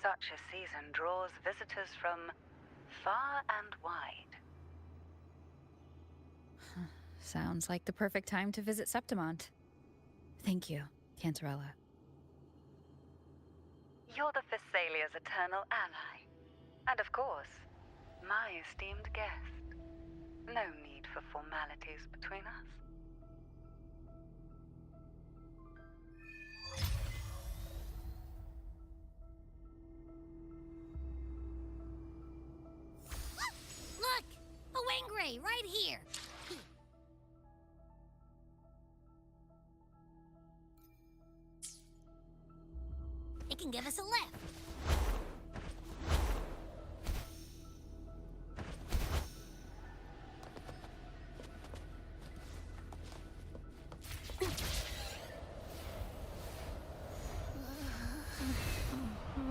Such a season draws visitors from far and wide. Sounds like the perfect time to visit Septimont. Thank you, Cantarella. You're the Thessalia's eternal ally. And of course, my esteemed guest. No need for formalities between us. Look! A Wangray right here! It can give us a lift.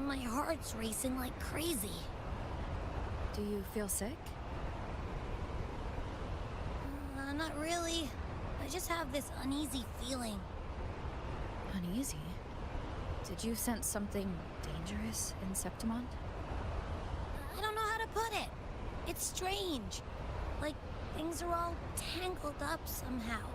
My heart's racing like crazy. Do you feel sick? Not really. I just have this uneasy feeling. Uneasy? Did you sense something dangerous in Septimont? I don't know how to put it. It's strange. Like things are all tangled up somehow.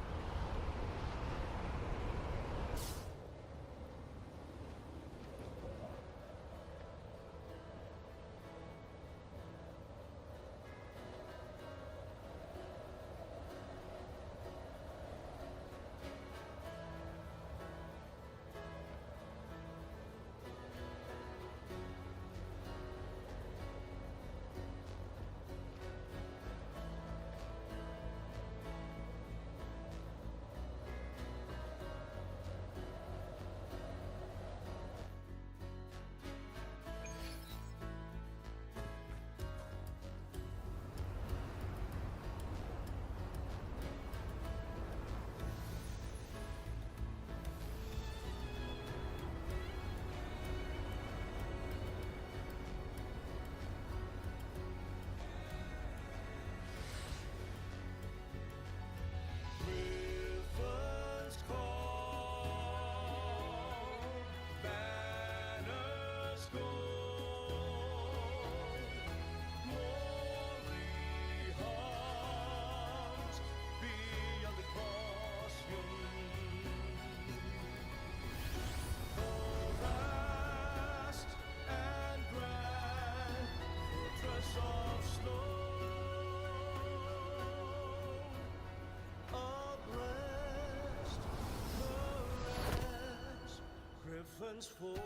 Griffin's fortress.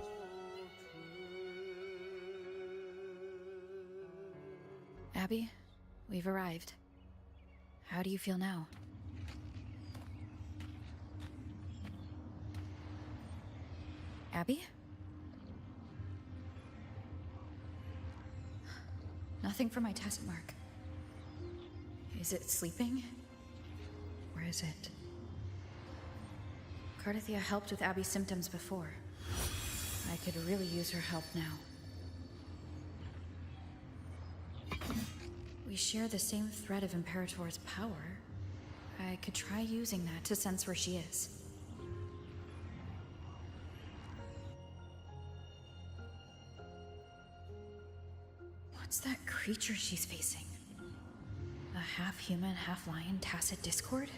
Abby, we've arrived. How do you feel now? Abby? Nothing for my test mark. Is it sleeping? Or is it? Cardathia helped with Abby's symptoms before. I could really use her help now. We share the same thread of Imperator's power. I could try using that to sense where she is. What's that creature she's facing? A half-human, half-lion tacit discord?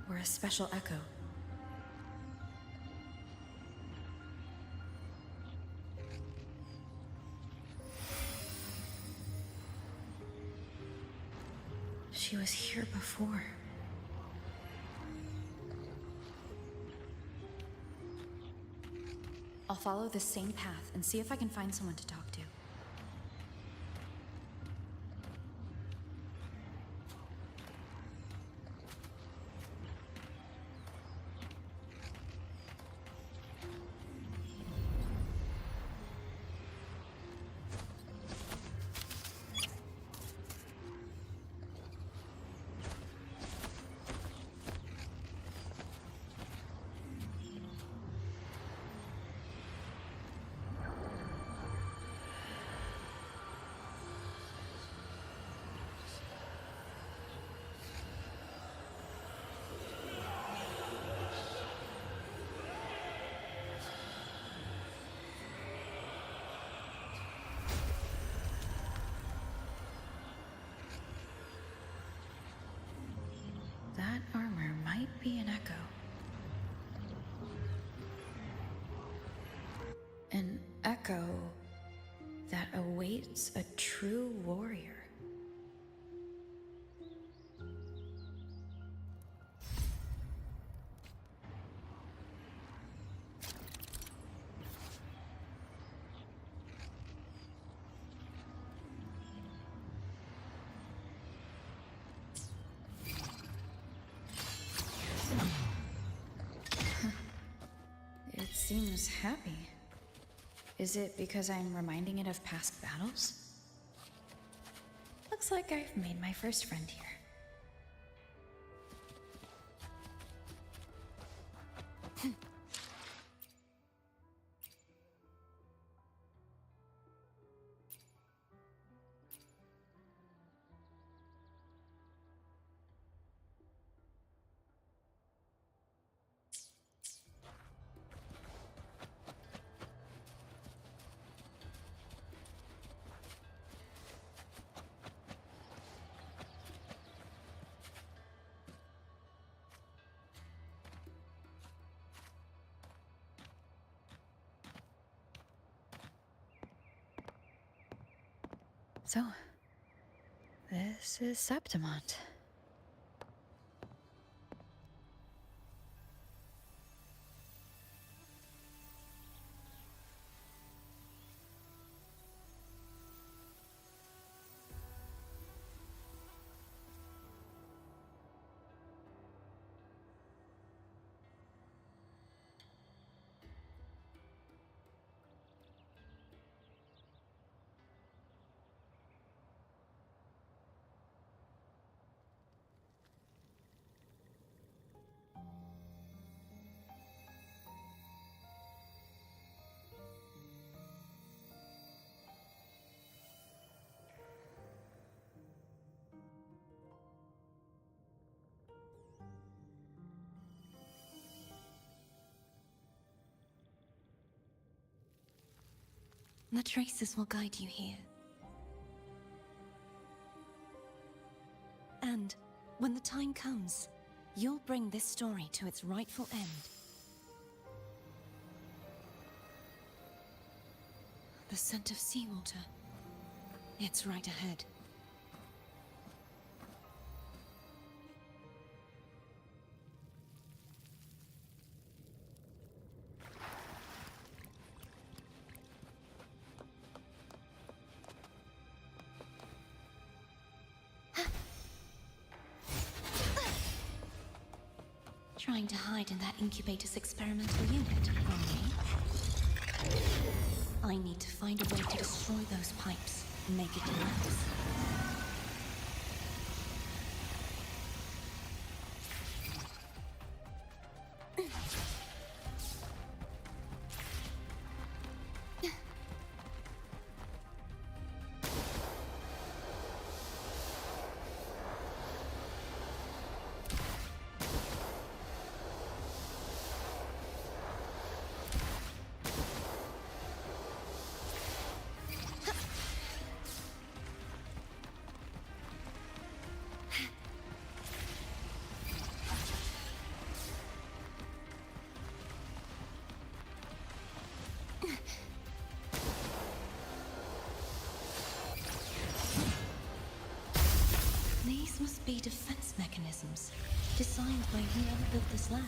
Or a special echo? She was here before. I'll follow the same path and see if I can find someone to talk to. echo that awaits a true warrior. It seems happy. Is it because I'm reminding it of past battles? Looks like I've made my first friend here. So, this is Septimont. The traces will guide you here. And when the time comes, you'll bring this story to its rightful end. The scent of seawater. It's right ahead. Trying to hide in that incubator's experimental unit, are we? I need to find a way to destroy those pipes and make it collapse. These must be defense mechanisms designed by whoever built this land.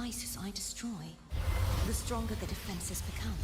devices I destroy, the stronger the defenses become.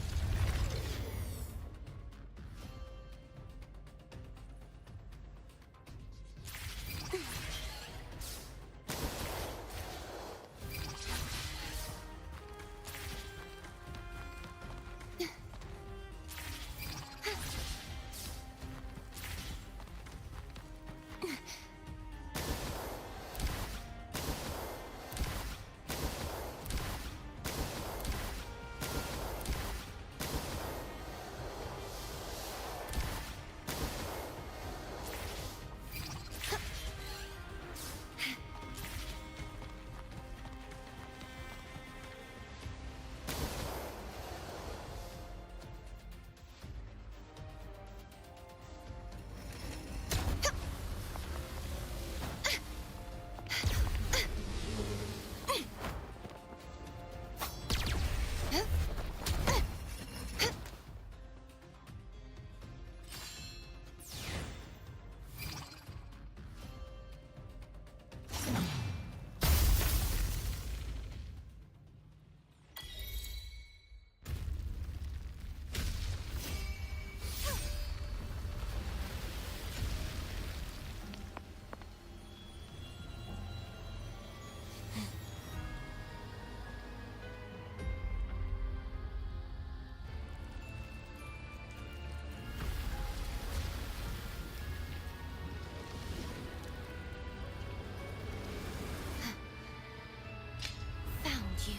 You.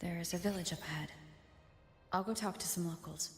There is a village up ahead. I'll go talk to some locals.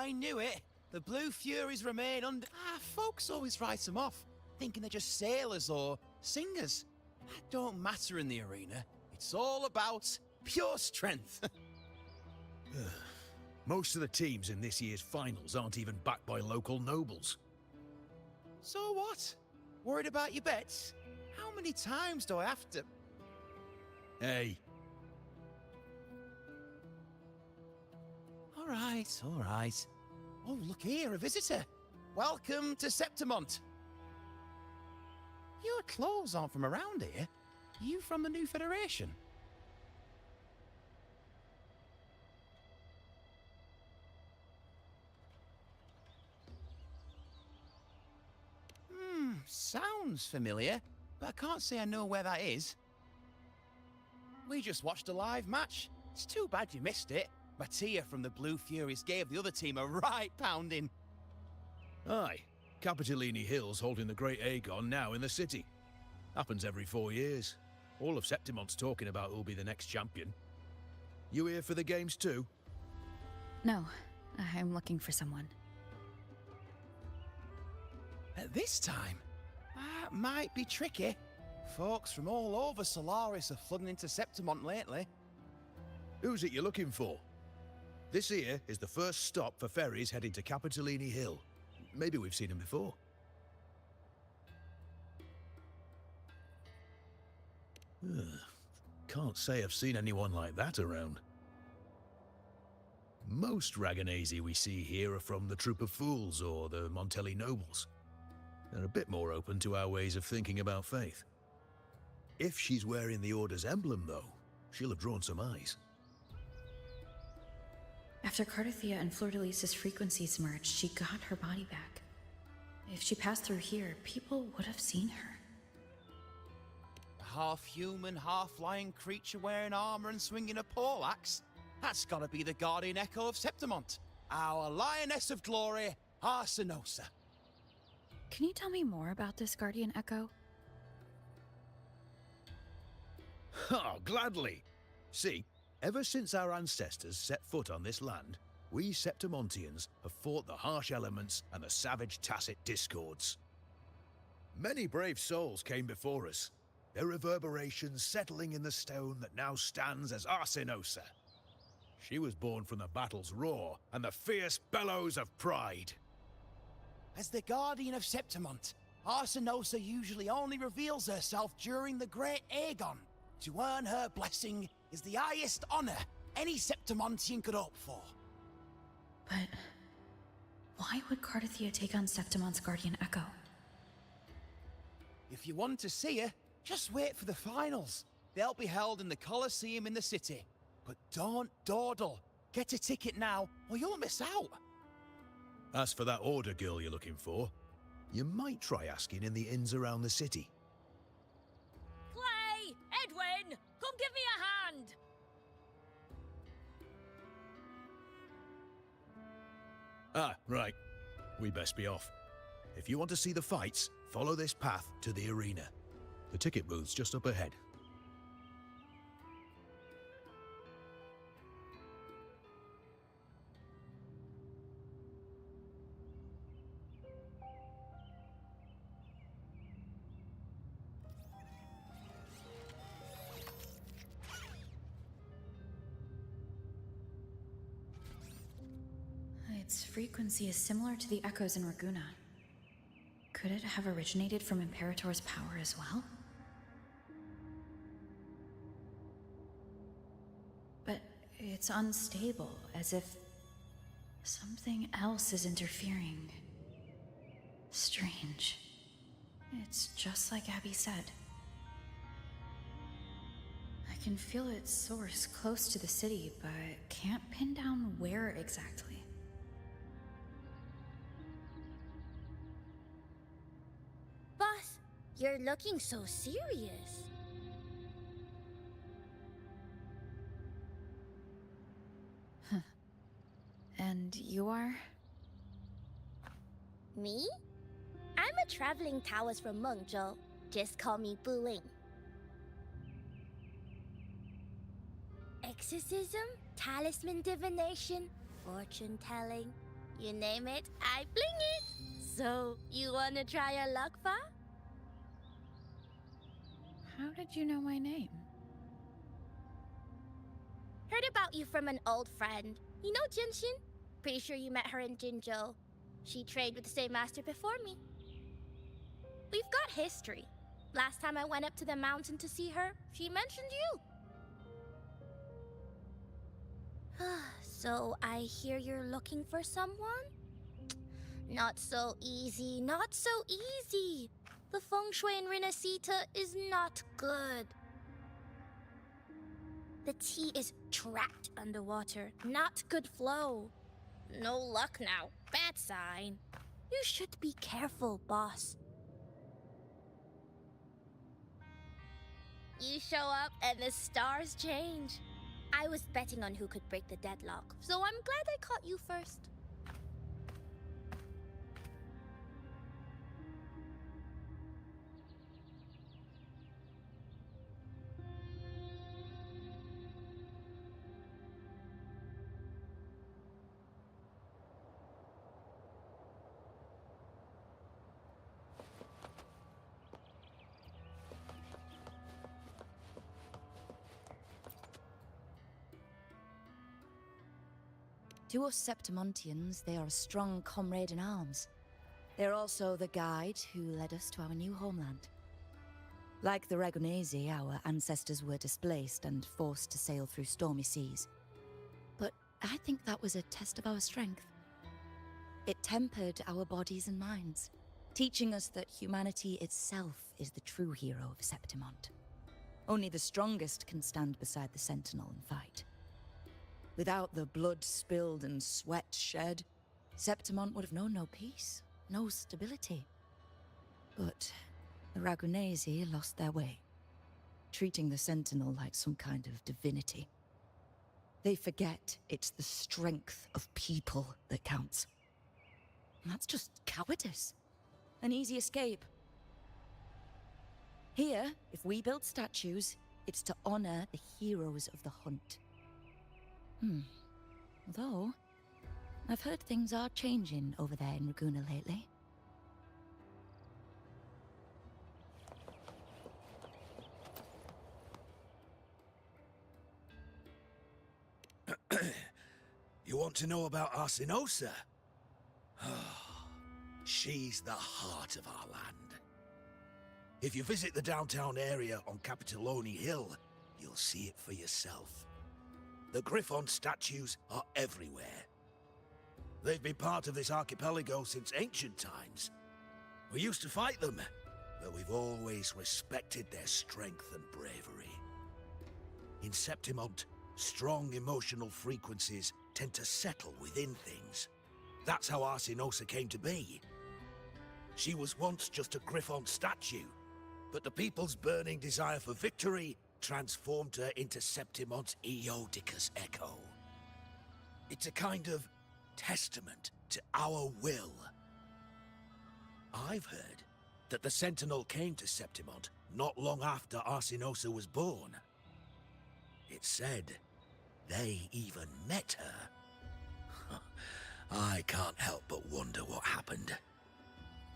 I knew it. The Blue Furies remain under... folks always write them off, thinking they're just sailors or singers. That don't matter in the arena. It's all about pure strength. Most of the teams in this year's finals aren't even backed by local nobles. So what? Worried about your bets? How many times do I have to... Hey, All right. Oh, look here, a visitor. Welcome to Septimont. Your clothes aren't from around here. Are you from the New Federation? sounds familiar, but I can't say I know where that is. We just watched a live match. It's too bad you missed it. Mattia from the Blue Furies gave the other team a right pounding. Aye, Capitolini Hill's holding the Great Aegon now in the city. Happens every 4 years. All of Septimont's talking about who'll be the next champion. You here for the games too? No, I'm looking for someone. At this time? That might be tricky. Folks from all over Solaris are flooding into Septimont lately. Who's it you're looking for? This here is the first stop for ferries heading to Capitolini Hill. Maybe we've seen him before. Can't say I've seen anyone like that around. Most Raganesi we see here are from the Troop of Fools or the Montelli Nobles. They're a bit more open to our ways of thinking about faith. If she's wearing the Order's emblem, though, she'll have drawn some eyes. After Cardathia and Fleur-de-Lis's frequencies merged, she got her body back. If she passed through here, people would have seen her. A half-human, half-lion creature wearing armor and swinging a poleaxe? That's gotta be the Guardian Echo of Septimont. Our Lioness of Glory, Arsinosa. Can you tell me more about this Guardian Echo? Oh, gladly! See, ever since our ancestors set foot on this land, we Septimontians have fought the harsh elements and the savage tacit discords. Many brave souls came before us, their reverberations settling in the stone that now stands as Arsinosa. She was born from the battle's roar and the fierce bellows of pride. As the Guardian of Septimont, Arsinosa usually only reveals herself during the Great Aegon. To earn her blessing is the highest honor any Septimontian could hope for. But why would Cardathia take on Septimont's Guardian Echo? If you want to see her, just wait for the finals. They'll be held in the Colosseum in the city. But don't dawdle. Get a ticket now, or you'll miss out. As for that Order girl you're looking for, you might try asking in the inns around the city. Clay! Edwin! Come give me a hand! Ah, right. We best be off. If you want to see the fights, follow this path to the arena. The ticket booth's just up ahead. Its frequency is similar to the echoes in Raguna. Could it have originated from Imperator's power as well? But it's unstable, as if something else is interfering. Strange. It's just like Abby said. I can feel its source close to the city, but can't pin down where exactly. Boss, you're looking so serious. And you are? Me? I'm a traveling Taoist from Mengzhou. Just call me Bu Ling. Exorcism, talisman divination, fortune telling. You name it, I bling it. So, you wanna try your luck, Fa? How did you know my name? Heard about you from an old friend. You know Jinshin? Pretty sure you met her in Jinzhou. She trained with the same master before me. We've got history. Last time I went up to the mountain to see her, she mentioned you. So I hear you're looking for someone? Not so easy, not so easy. The feng shui in Renacita is not good. The tea is trapped underwater, not good flow. No luck now, bad sign. You should be careful, boss. You show up and the stars change. I was betting on who could break the deadlock, so I'm glad I caught you first. To us Septimontians, they are a strong comrade in arms. They're also the guide who led us to our new homeland. Like the Ragonesi, our ancestors were displaced and forced to sail through stormy seas. But I think that was a test of our strength. It tempered our bodies and minds, teaching us that humanity itself is the true hero of Septimont. Only the strongest can stand beside the Sentinel and fight. Without the blood spilled and sweat shed, Septimont would have known no peace, no stability. But the Ragonesi lost their way, treating the Sentinel like some kind of divinity. They forget it's the strength of people that counts. And that's just cowardice. An easy escape. Here, if we build statues, it's to honor the heroes of the hunt. Although, I've heard things are changing over there in Raguna lately. You want to know about Arsinosa? She's the heart of our land. If you visit the downtown area on Capitoloni Hill, you'll see it for yourself. The Griffon statues are everywhere. They've been part of this archipelago since ancient times. We used to fight them, but we've always respected their strength and bravery. In Septimont, strong emotional frequencies tend to settle within things. That's how Arsinosa came to be. She was once just a Griffon statue, but the people's burning desire for victory transformed her into Septimont's Eodicus echo. It's a kind of testament to our will. I've heard that the Sentinel came to Septimont not long after Arsinosa was born. It's said they even met her. I can't help but wonder what happened.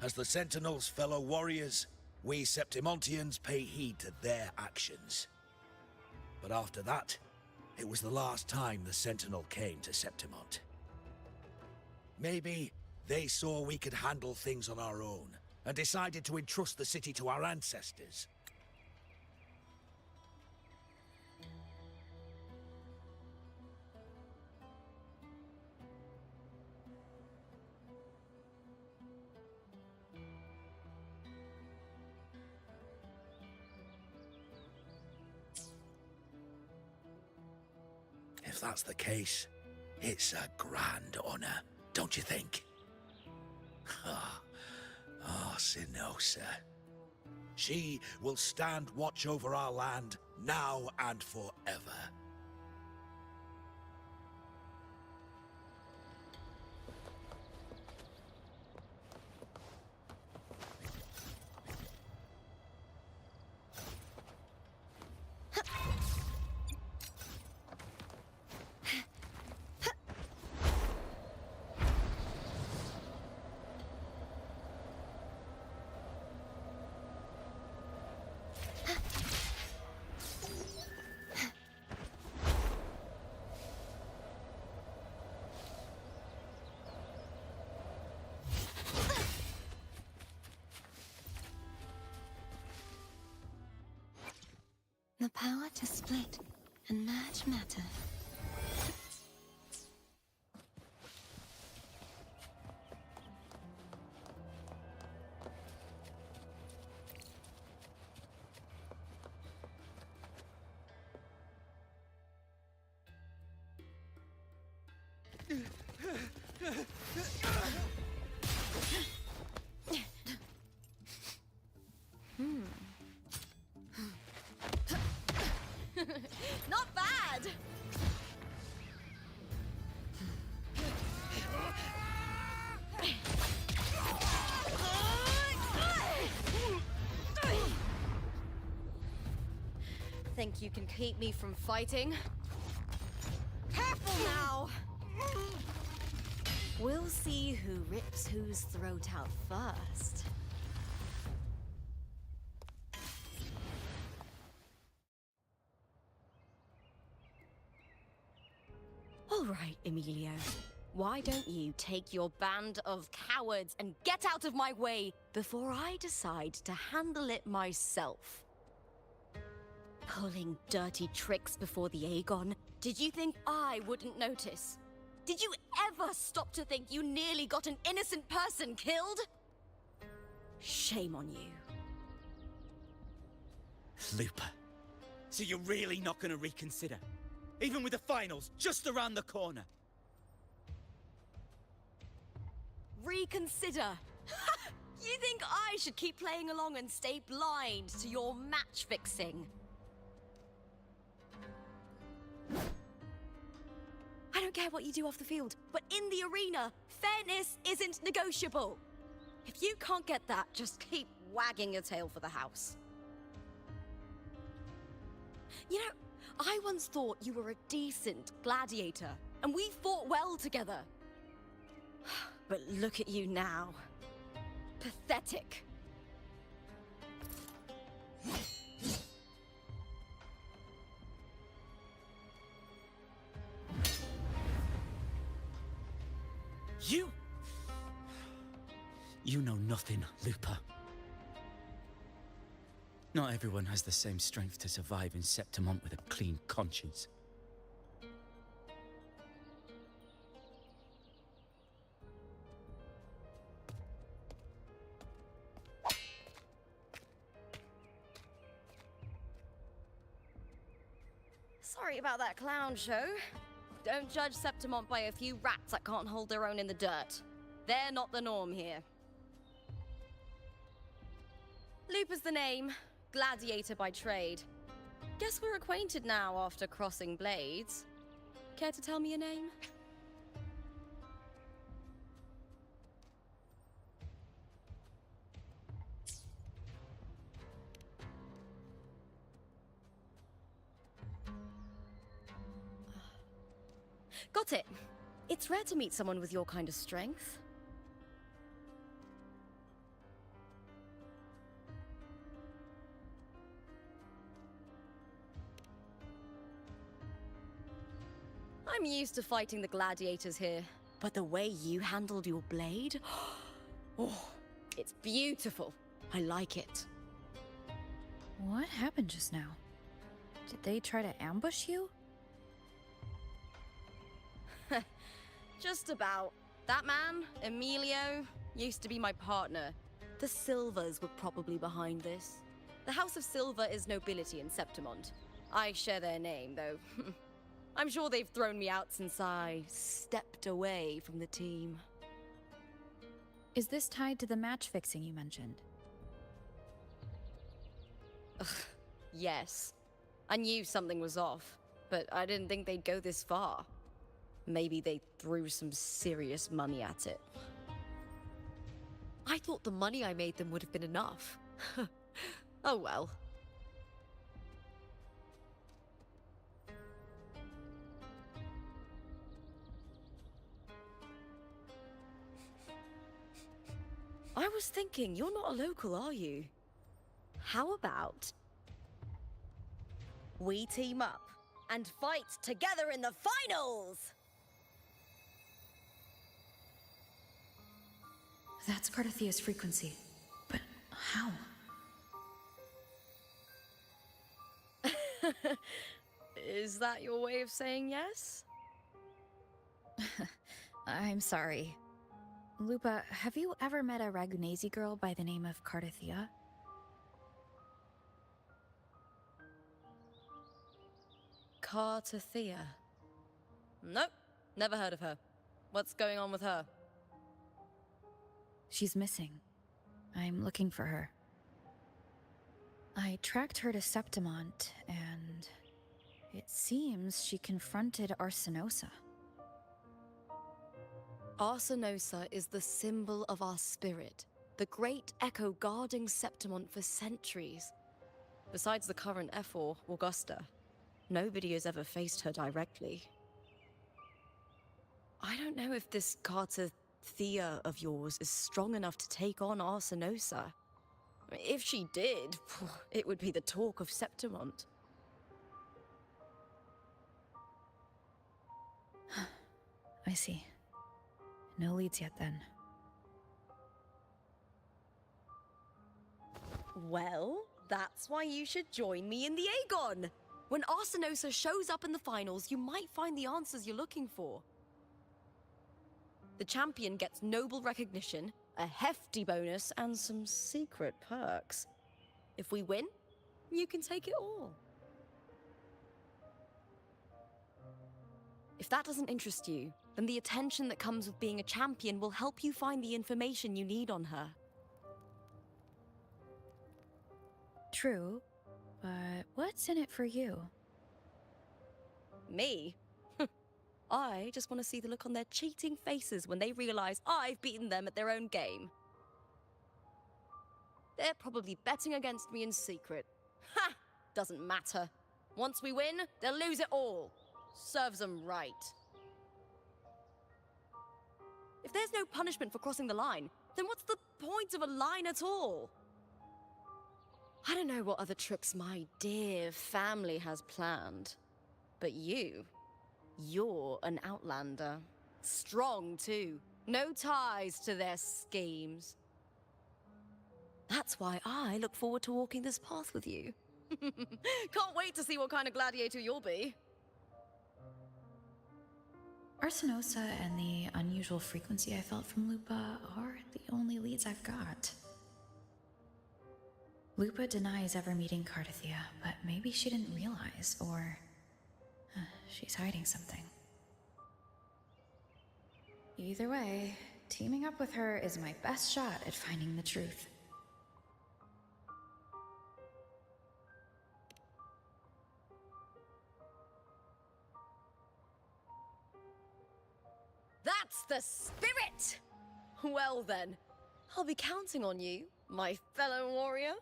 As the Sentinel's fellow warriors, we Septimontians pay heed to their actions. But after that, it was the last time the Sentinel came to Septimont. Maybe they saw we could handle things on our own, and decided to entrust the city to our ancestors. If that's the case, it's a grand honor, don't you think? Arsinosa. She will stand watch over our land now and forever. The power to split and merge matter. Not bad! Think you can keep me from fighting? Careful now! We'll see who rips whose throat out first. All right, Emilio. Why don't you take your band of cowards and get out of my way before I decide to handle it myself? Pulling dirty tricks before the Aegon? Did you think I wouldn't notice? Did you ever stop to think you nearly got an innocent person killed? Shame on you. Looper. So you're really not gonna reconsider? Even with the finals just around the corner? Reconsider? You think I should keep playing along and stay blind to your match fixing? I don't care what you do off the field, but in the arena, fairness isn't negotiable. If you can't get that, just keep wagging your tail for the house. You know, I once thought you were a decent gladiator, and we fought well together. But look at you now. Pathetic. You know nothing, Looper. Not everyone has the same strength to survive in Septimont with a clean conscience. Sorry about that clown show. Don't judge Septimont by a few rats that can't hold their own in the dirt. They're not the norm here. Looper's the name, gladiator by trade. Guess we're acquainted now after crossing blades. Care to tell me your name? Got it. It's rare to meet someone with your kind of strength. I'm used to fighting the gladiators here, but the way you handled your blade... Oh, it's beautiful. I like it. What happened just now? Did they try to ambush you? Just about. That man, Emilio, used to be my partner. The Silvers were probably behind this. The House of Silver is nobility in Septimont. I share their name, though. I'm sure they've thrown me out since I stepped away from the team. Is this tied to the match fixing you mentioned? Ugh, yes. I knew something was off, but I didn't think they'd go this far. Maybe they threw some serious money at it. I thought the money I made them would have been enough. Oh well. I was thinking, you're not a local, are you? How about we team up and fight together in the finals? That's Cardathia's frequency. But how? Is that your way of saying yes? I'm sorry. Lupa, have you ever met a Ragunesi girl by the name of Cardathia? Cardathia? Nope, never heard of her. What's going on with her? She's missing. I'm looking for her. I tracked her to Septimont, and It seems she confronted Arsenosa. Arsenosa is the symbol of our spirit, the great echo guarding Septimont for centuries. Besides the current Ephor, Augusta, nobody has ever faced her directly. I don't know if this Carter Thea of yours is strong enough to take on Arsenosa. If she did, it would be the talk of Septimont. I see. No leads yet, then. Well, that's why you should join me in the Aegon! When Arsenosa shows up in the finals, you might find the answers you're looking for. The champion gets noble recognition, a hefty bonus, and some secret perks. If we win, you can take it all. If that doesn't interest you, then the attention that comes with being a champion will help you find the information you need on her. True, but what's in it for you? Me? I just want to see the look on their cheating faces when they realize I've beaten them at their own game. They're probably betting against me in secret. Ha! Doesn't matter. Once we win, they'll lose it all. Serves them right. If there's no punishment for crossing the line, then what's the point of a line at all? I don't know what other tricks my dear family has planned, but you're an outlander. Strong, too. No ties to their schemes. That's why I look forward to walking this path with you. Can't wait to see what kind of gladiator you'll be. Arsenosa and the unusual frequency I felt from Lupa are the only leads I've got. Lupa denies ever meeting Cardathea, but maybe she didn't realize, or she's hiding something. Either way, teaming up with her is my best shot at finding the truth. That's the spirit! Well then, I'll be counting on you, my fellow warrior.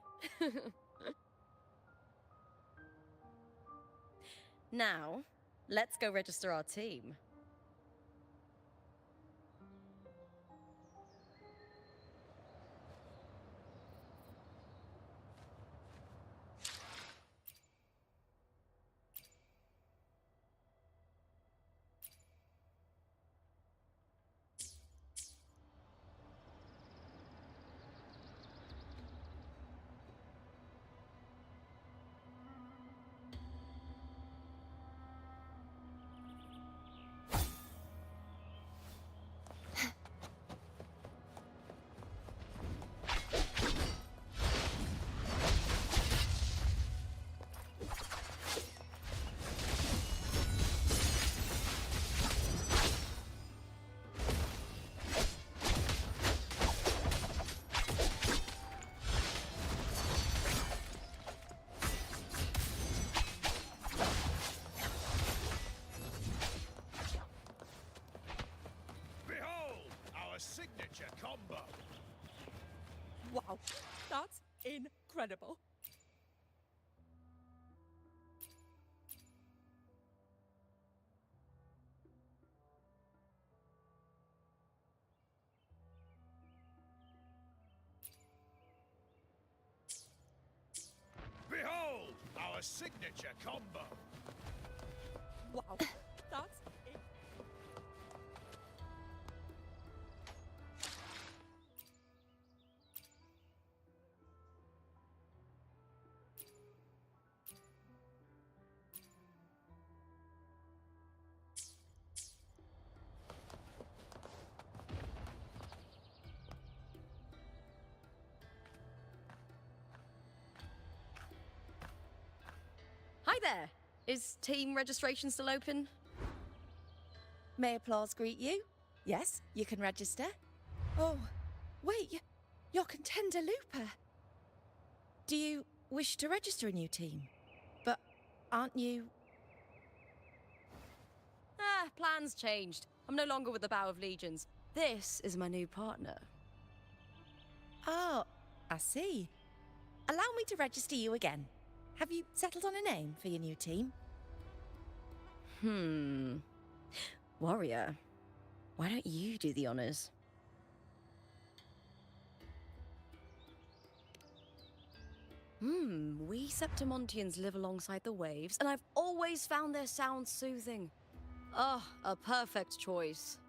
Now, let's go register our team. Signature combo. Wow, that's incredible. Behold, our signature combo. Wow, that's Hi there! Is team registration still open? May applause greet you? Yes, you can register. Oh, wait, you're contender Looper. Do you wish to register a new team? But aren't you plans changed. I'm no longer with the Bow of Legions. This is my new partner. Oh, I see. Allow me to register you again. Have you settled on a name for your new team? Warrior, why don't you do the honors? We Septimontians live alongside the waves, and I've always found their sound soothing. Oh, a perfect choice.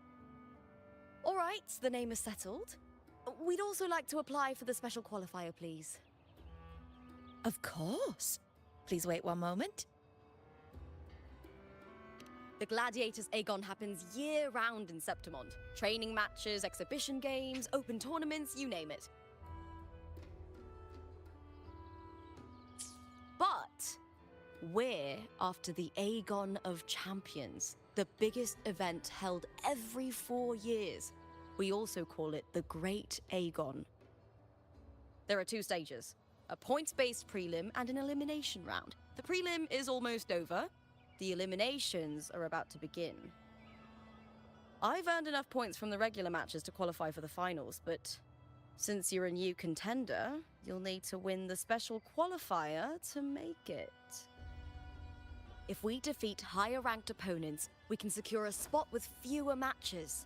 All right, the name is settled. We'd also like to apply for the special qualifier, please. Of course. Please wait one moment. The Gladiators Aegon happens year-round in Septimont. Training matches, exhibition games, open tournaments, you name it. But we're after the Aegon of Champions, the biggest event held every 4 years. We also call it the Great Aegon. There are 2 stages, a points-based prelim and an elimination round. The prelim is almost over. The eliminations are about to begin. I've earned enough points from the regular matches to qualify for the finals, but since you're a new contender, you'll need to win the special qualifier to make it. If we defeat higher-ranked opponents, we can secure a spot with fewer matches.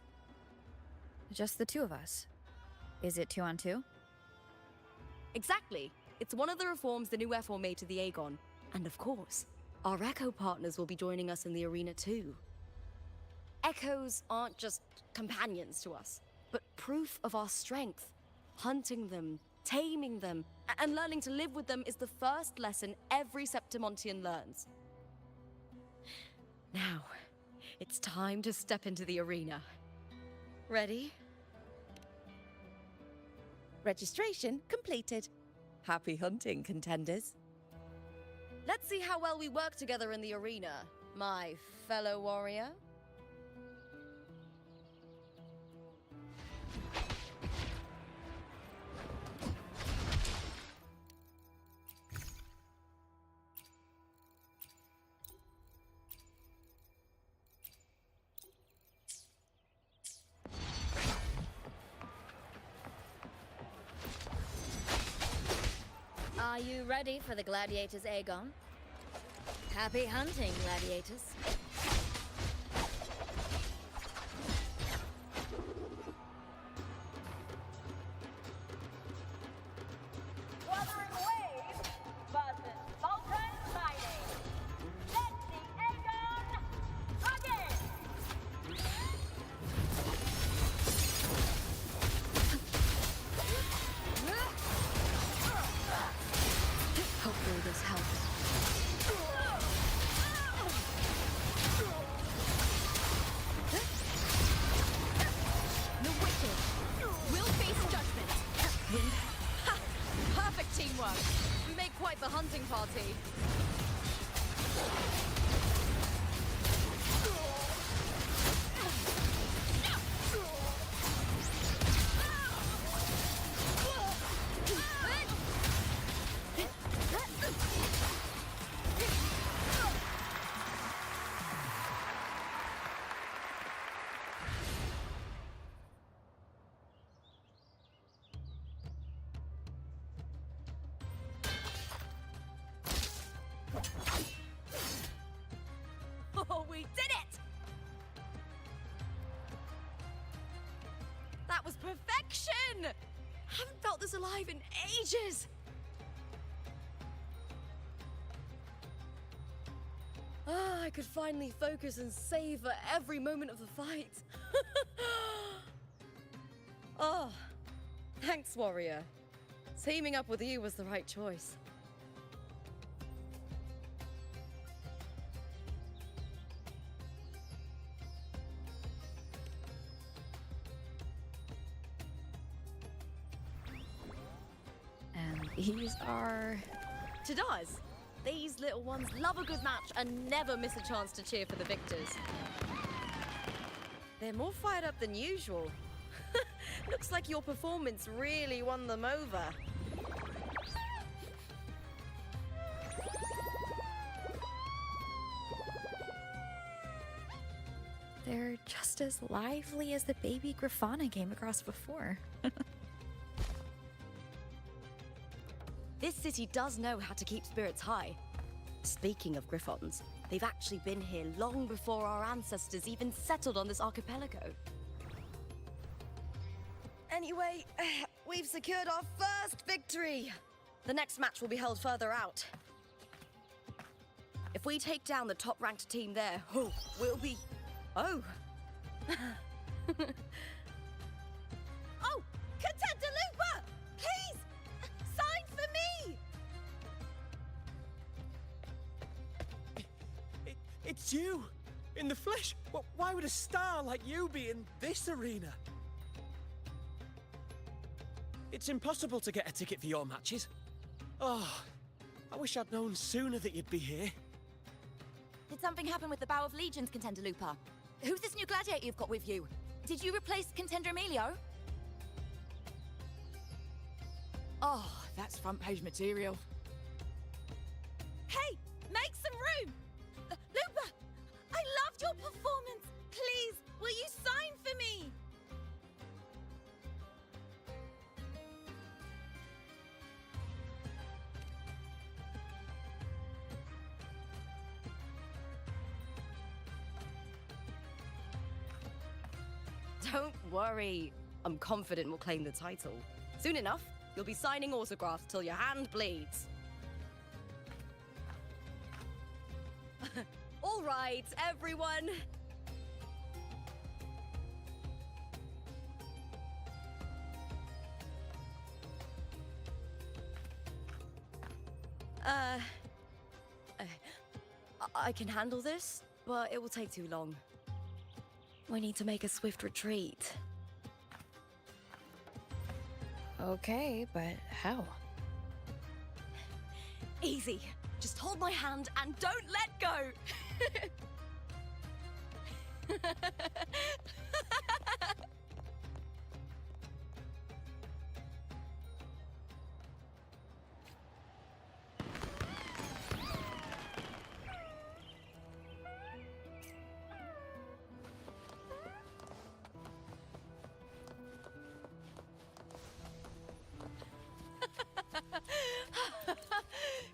Just the 2 of us. Is it 2-on-2? Exactly. It's one of the reforms the new FO made to the Aegon. And of course, our Echo partners will be joining us in the arena too. Echoes aren't just companions to us, but proof of our strength. Hunting them, taming them, and learning to live with them is the first lesson every Septimontian learns. Now, it's time to step into the arena. Ready? Registration completed. Happy hunting, contenders. Let's see how well we work together in the arena, my fellow warrior. Are you ready for the Gladiators Aegon? Happy hunting, Gladiators. Wuthering Waves versus Volcan Mining. Let the Aegon begin! Hopefully this helps. The wicked will face judgment. Ha! Perfect teamwork. We make quite the hunting party. Oh, we did it! That was perfection! Haven't felt this alive in ages! I could finally focus and savor every moment of the fight. Oh, thanks, warrior. Teaming up with you was the right choice. And these are... Tadars! These little ones love a good match and never miss a chance to cheer for the victors. They're more fired up than usual. Looks like your performance really won them over. They're just as lively as the baby Grafana came across before. This city does know how to keep spirits high. Speaking of Griffons, they've actually been here long before our ancestors even settled on this archipelago. Anyway, we've secured our first victory. The next match will be held further out. If we take down the top-ranked team there, we'll be... Oh! Oh! Contender Please! Sign for me! It's you! In the flesh! Why would a star like you be in this arena? It's impossible to get a ticket for your matches. Oh, I wish I'd known sooner that you'd be here. Did something happen with the Bow of Legions, Contender Lupa? Who's this new gladiator you've got with you? Did you replace Contender Emilio? Oh, that's front page material. Hey, make some room! Lupa, I loved your performance. Please, will you sign for me? Don't worry. I'm confident we'll claim the title. Soon enough, you'll be signing autographs till your hand bleeds. All right, everyone. I can handle this, but it will take too long. We need to make a swift retreat. Okay, but how? Easy. Just hold my hand and don't let go.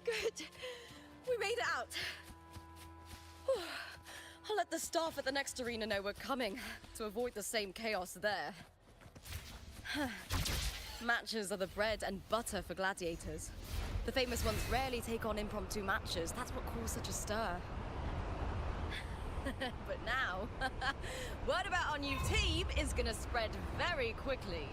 Good. We made it out. Whew. I'll let the staff at the next arena know we're coming to avoid the same chaos there. Matches are the bread and butter for gladiators. The famous ones rarely take on impromptu matches. That's what caused such a stir. But now, word about our new team is gonna spread very quickly.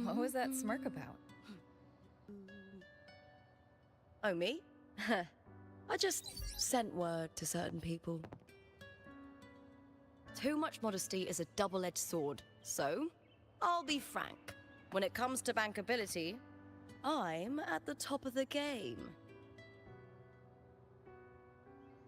What was that smirk about? Oh, me? I just sent word to certain people. Too much modesty is a double-edged sword, so I'll be frank. When it comes to bankability, I'm at the top of the game.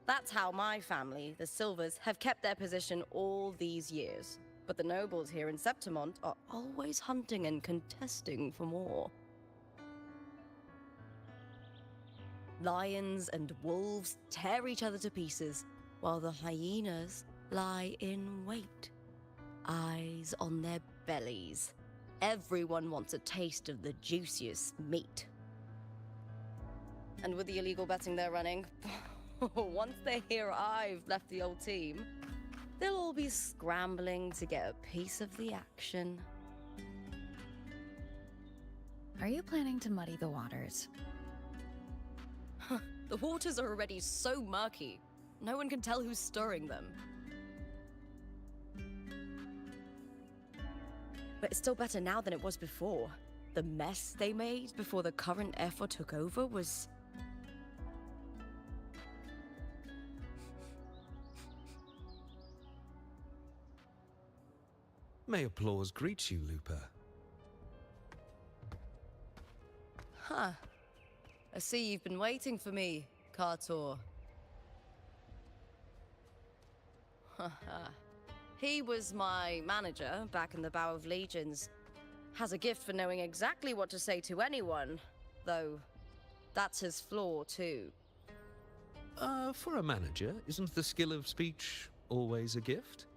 That's how my family, the Silvers, have kept their position all these years. But the nobles here in Septimont are always hunting and contesting for more. Lions and wolves tear each other to pieces, while the hyenas lie in wait, eyes on their bellies. Everyone wants a taste of the juiciest meat. And with the illegal betting they're running, once they hear I've left the old team, they'll all be scrambling to get a piece of the action. Are you planning to muddy the waters? The waters are already so murky, no one can tell who's stirring them. But it's still better now than it was before. The mess they made before the current effort took over was... May applause greet you, Lupa. Huh. I see you've been waiting for me, Kartor. Haha. He was my manager back in the Bow of Legions. Has a gift for knowing exactly what to say to anyone, though that's his flaw too. For a manager, isn't the skill of speech always a gift?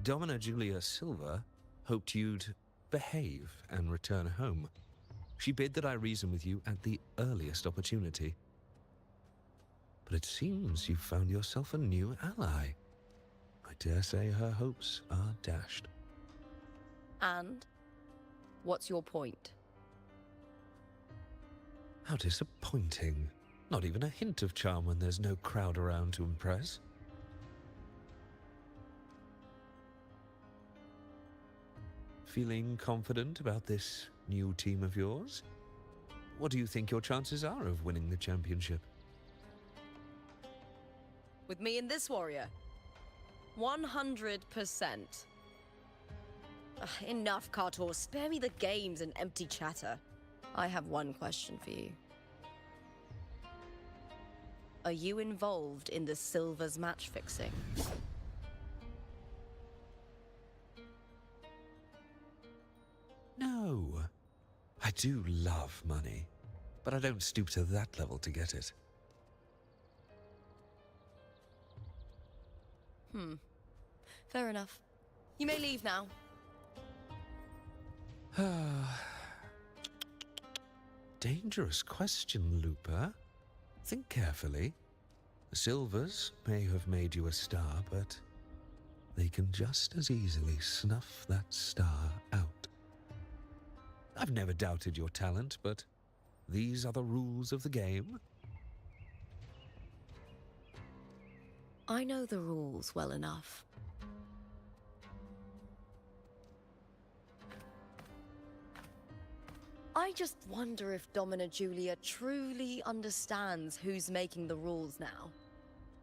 Domina Julia Silva hoped you'd behave and return home. She bid that I reason with you at the earliest opportunity. But it seems you've found yourself a new ally. I dare say her hopes are dashed. And? What's your point? How disappointing. Not even a hint of charm when there's no crowd around to impress. Feeling confident about this new team of yours? What do you think your chances are of winning the championship? With me and this warrior? 100%. Enough, Kartor. Spare me the games and empty chatter. I have one question for you. Are you involved in the Silver's match fixing? No. I do love money, but I don't stoop to that level to get it. Fair enough. You may leave now. Dangerous question, Lupa. Think carefully. The Silvers may have made you a star, but they can just as easily snuff that star out. I've never doubted your talent, but these are the rules of the game. I know the rules well enough. I just wonder if Domina Julia truly understands who's making the rules now,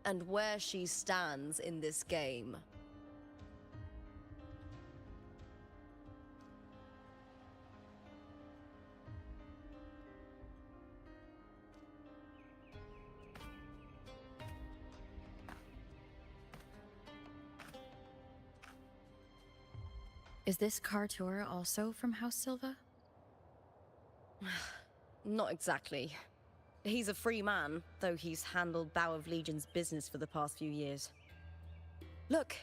and where she stands in this game. Is this Kartor also from House Silva? Not exactly. He's a free man, though he's handled Bow of Legion's business for the past few years. Look!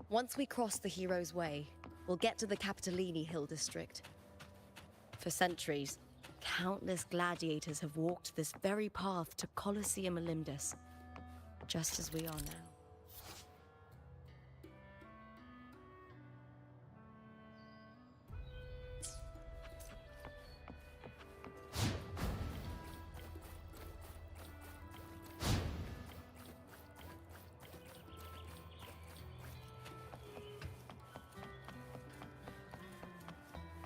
Once we cross the Hero's Way, we'll get to the Capitolini Hill district. For centuries, countless gladiators have walked this very path to Colosseum Olympus, just as we are now.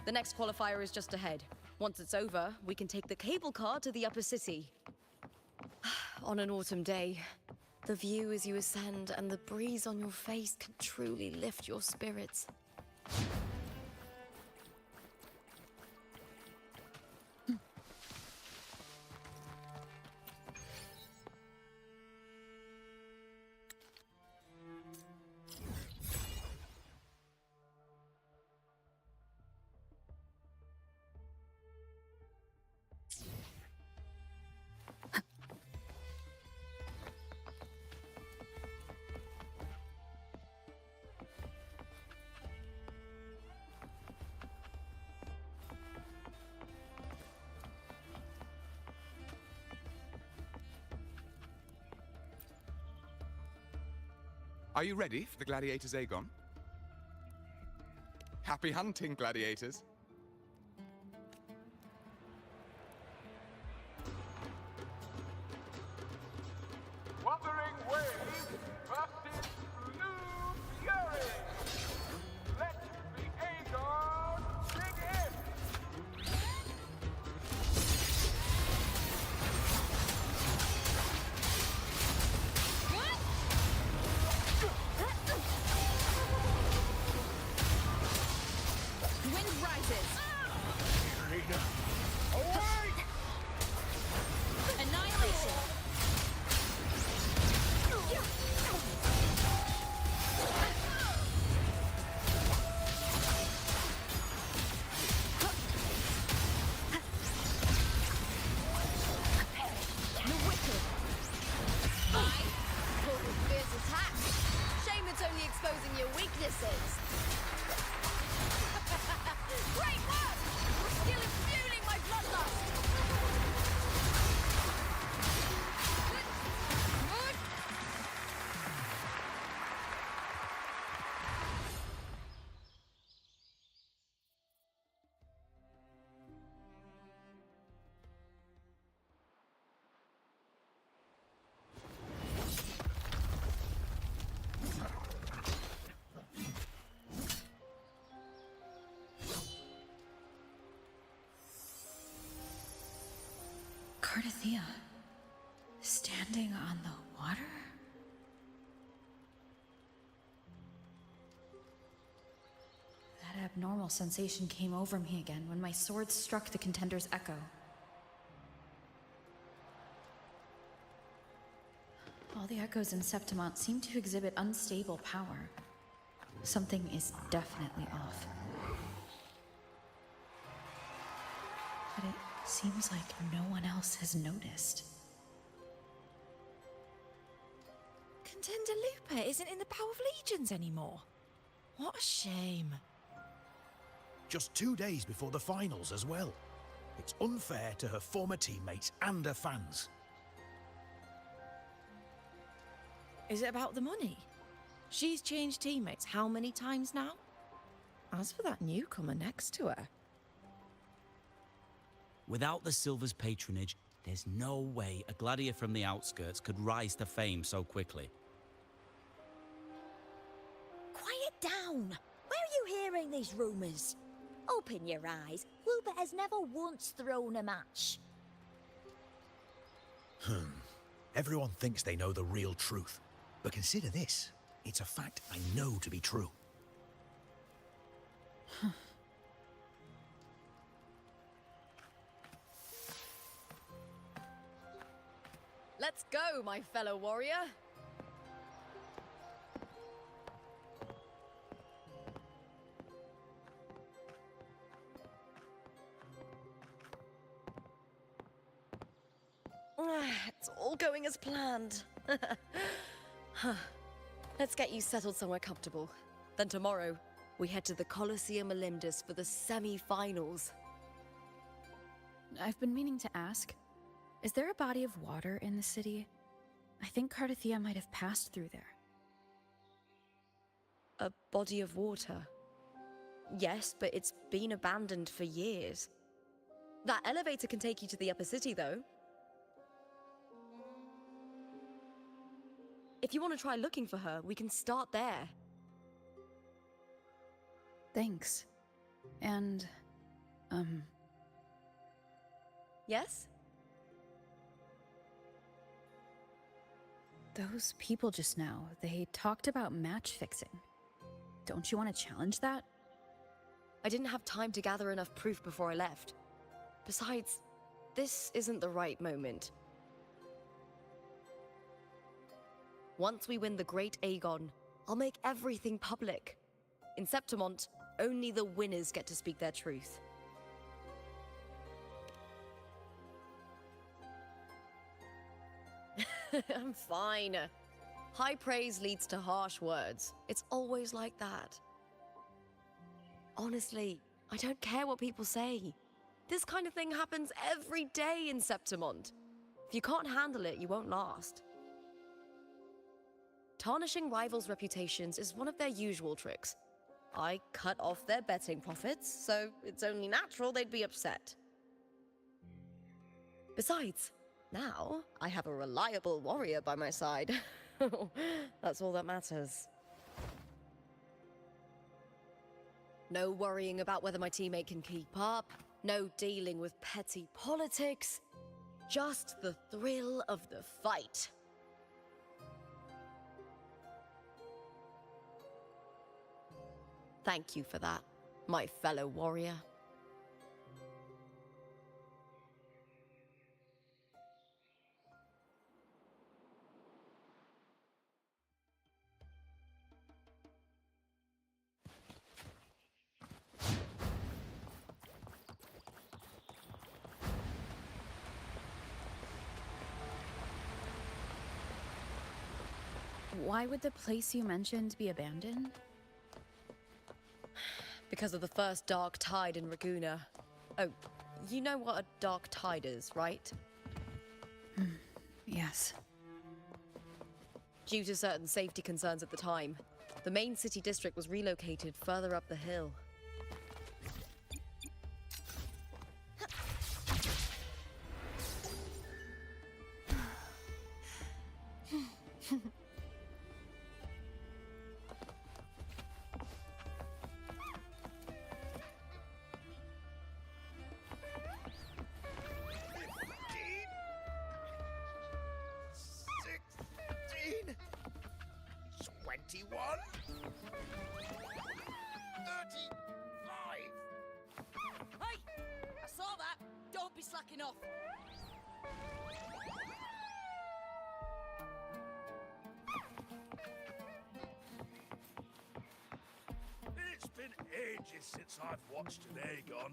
The next qualifier is just ahead. Once it's over, we can take the cable car to the upper city. On an autumn day, the view as you ascend and the breeze on your face can truly lift your spirits. Are you ready for the gladiators, Aegon? Happy hunting, gladiators. Wuthering Waves versus Blue Fury! exposing your weaknesses. Great work! Your skill is fueling my bloodlust! Good. Cardathea, standing on the water? That abnormal sensation came over me again when my sword struck the contender's echo. All the echoes in Septimont seem to exhibit unstable power. Something is definitely off. But it seems like no one else has noticed. Contender Lupa isn't in the Power of Legions anymore. What a shame. Just 2 days before the finals as well. It's unfair to her former teammates and her fans. Is it about the money? She's changed teammates how many times now? As for that newcomer next to her... Without the Silver's patronage, there's no way a gladiator from the outskirts could rise to fame so quickly. Quiet down! Where are you hearing these rumours? Open your eyes. Wilbur has never once thrown a match. Everyone thinks they know the real truth. But consider this. It's a fact I know to be true. Let's go, my fellow warrior. It's all going as planned. Let's get you settled somewhere comfortable. Then tomorrow, we head to the Colosseum Olympus for the semi-finals. I've been meaning to ask, is there a body of water in the city? I think Cardathea might have passed through there. A body of water? Yes, but it's been abandoned for years. That elevator can take you to the upper city, though. If you want to try looking for her, we can start there. Thanks. And, Yes? Those people just now, they talked about match fixing. Don't you want to challenge that? I didn't have time to gather enough proof before I left. Besides, this isn't the right moment. Once we win the Great Aegon, I'll make everything public. In Septimont, only the winners get to speak their truth. I'm fine. High praise leads to harsh words. It's always like that. Honestly, I don't care what people say. This kind of thing happens every day in Septimont. If you can't handle it, you won't last. Tarnishing rivals' reputations is one of their usual tricks. I cut off their betting profits, so it's only natural they'd be upset. Besides, now I have a reliable warrior by my side. That's all that matters. No worrying about whether my teammate can keep up, no dealing with petty politics, just the thrill of the fight. Thank you for that, my fellow warrior. Why would the place you mentioned be abandoned? Because of the first dark tide in Raguna. Oh, you know what a dark tide is, right? Yes. Due to certain safety concerns at the time, the main city district was relocated further up the hill. Slacking off. It's been ages since I've watched an Aegon.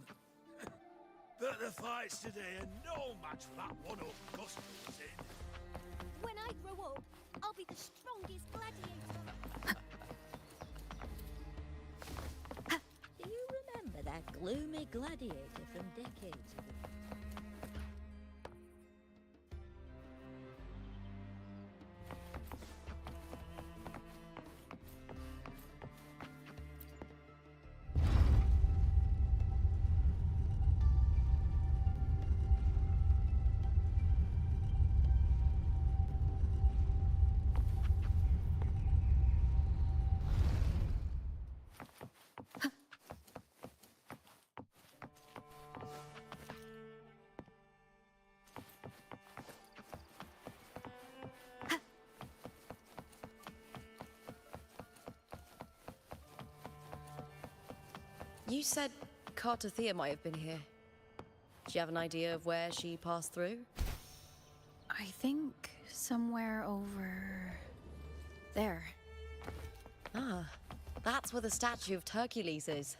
But the fights today are no match for that one-up Guster was in. When I grow up, I'll be the strongest gladiator. Do you remember that gloomy gladiator from decades ago? You said Cartothea might have been here. Do you have an idea of where she passed through? I think somewhere over there. Ah, that's where the statue of Hercules is.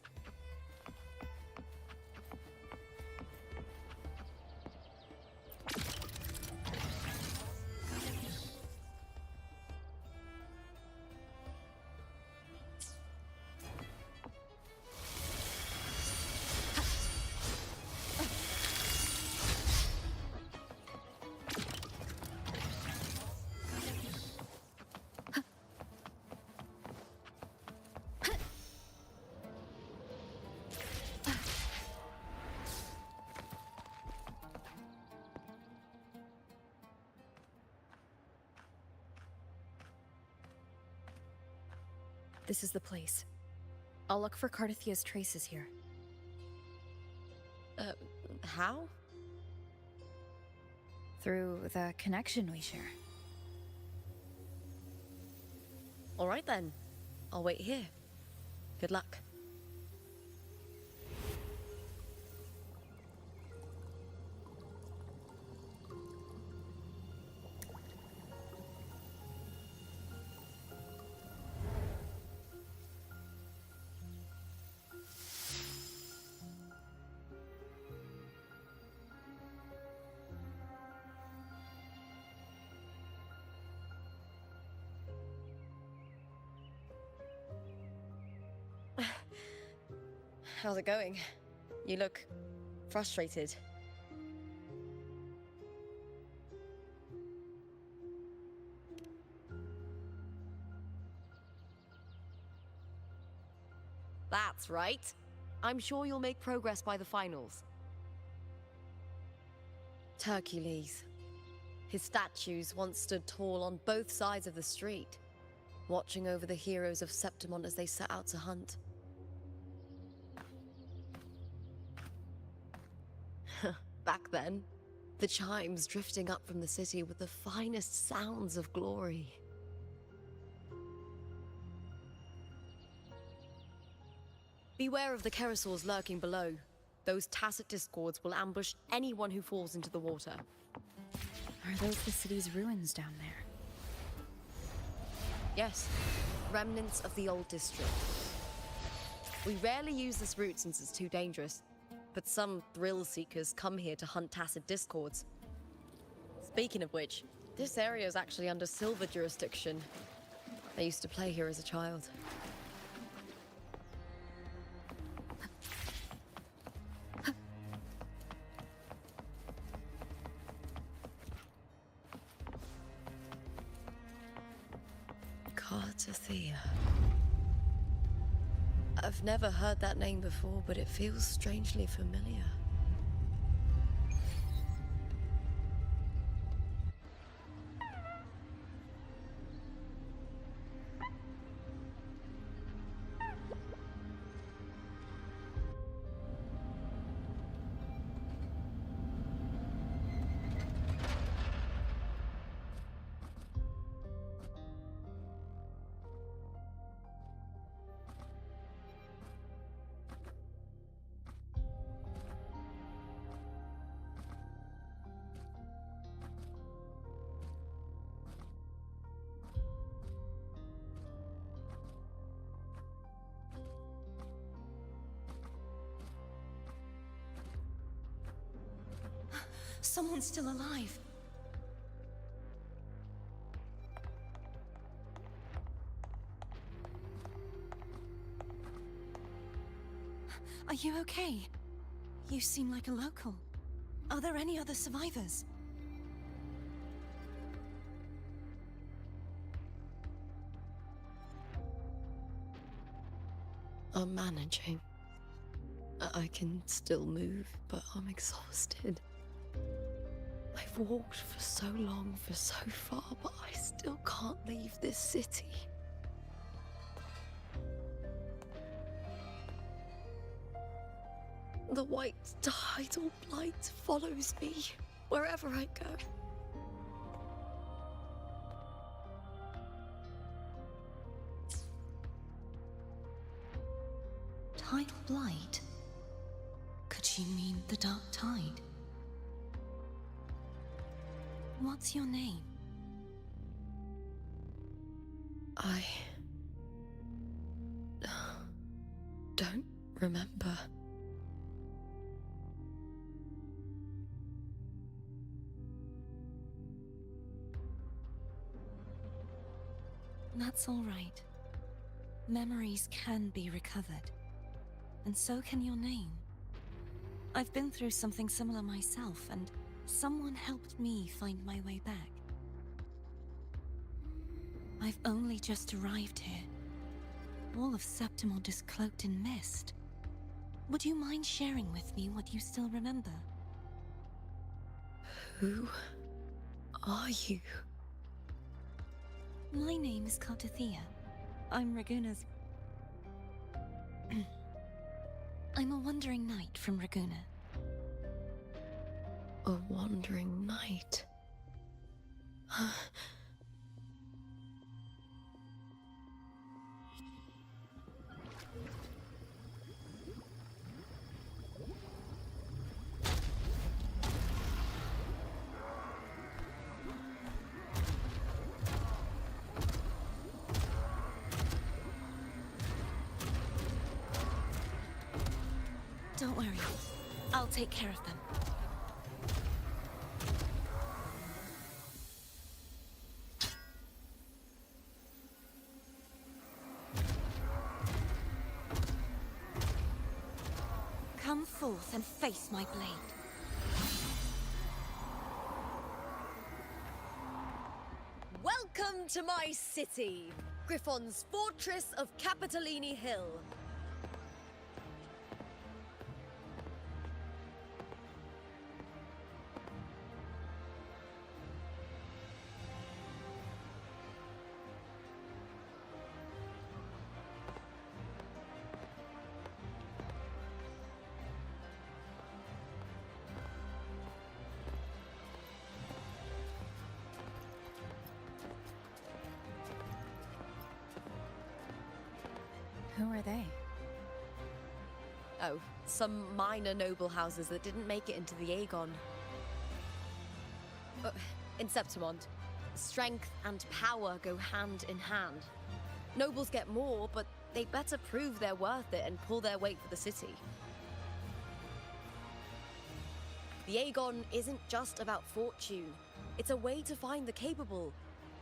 This is the place. I'll look for Cartothea's traces here. How? Through the connection we share. All right then. I'll wait here. Good luck. How's it going? You look frustrated. That's right. I'm sure you'll make progress by the finals. Hercules. His statues once stood tall on both sides of the street, watching over the heroes of Septimon as they set out to hunt. Back then, the chimes drifting up from the city with the finest sounds of glory. Beware of the Kerosaurs lurking below. Those tacit discords will ambush anyone who falls into the water. Are those the city's ruins down there? Yes, remnants of the old district. We rarely use this route since it's too dangerous, but some thrill-seekers come here to hunt tacit discords. Speaking of which, this area is actually under Silver jurisdiction. I used to play here as a child. Cartathea. I've never heard that name before, but it feels strangely familiar. Someone's still alive. Are you okay? You seem like a local. Are there any other survivors? I'm managing. I can still move, but I'm exhausted. I've walked for so long, for so far, but I still can't leave this city. The white tidal blight follows me wherever I go. Tidal blight? Could she mean the dark tide? What's your name? I don't remember. That's all right. Memories can be recovered. And so can your name. I've been through something similar myself, and someone helped me find my way back. I've only just arrived here. All of Septimont is cloaked in mist. Would you mind sharing with me what you still remember? Who are you? My name is Cartathea. I'm Raguna's... I'm a wandering knight from Raguna. A wandering knight? Don't worry. I'll take care of them. Come forth and face my blade. Welcome to my city, Griffon's fortress of Capitolini Hill. Who are they? Oh, some minor noble houses that didn't make it into the Aegon. In Septimont, strength and power go hand in hand. Nobles get more, but they better prove they're worth it and pull their weight for the city. The Aegon isn't just about fortune. It's a way to find the capable,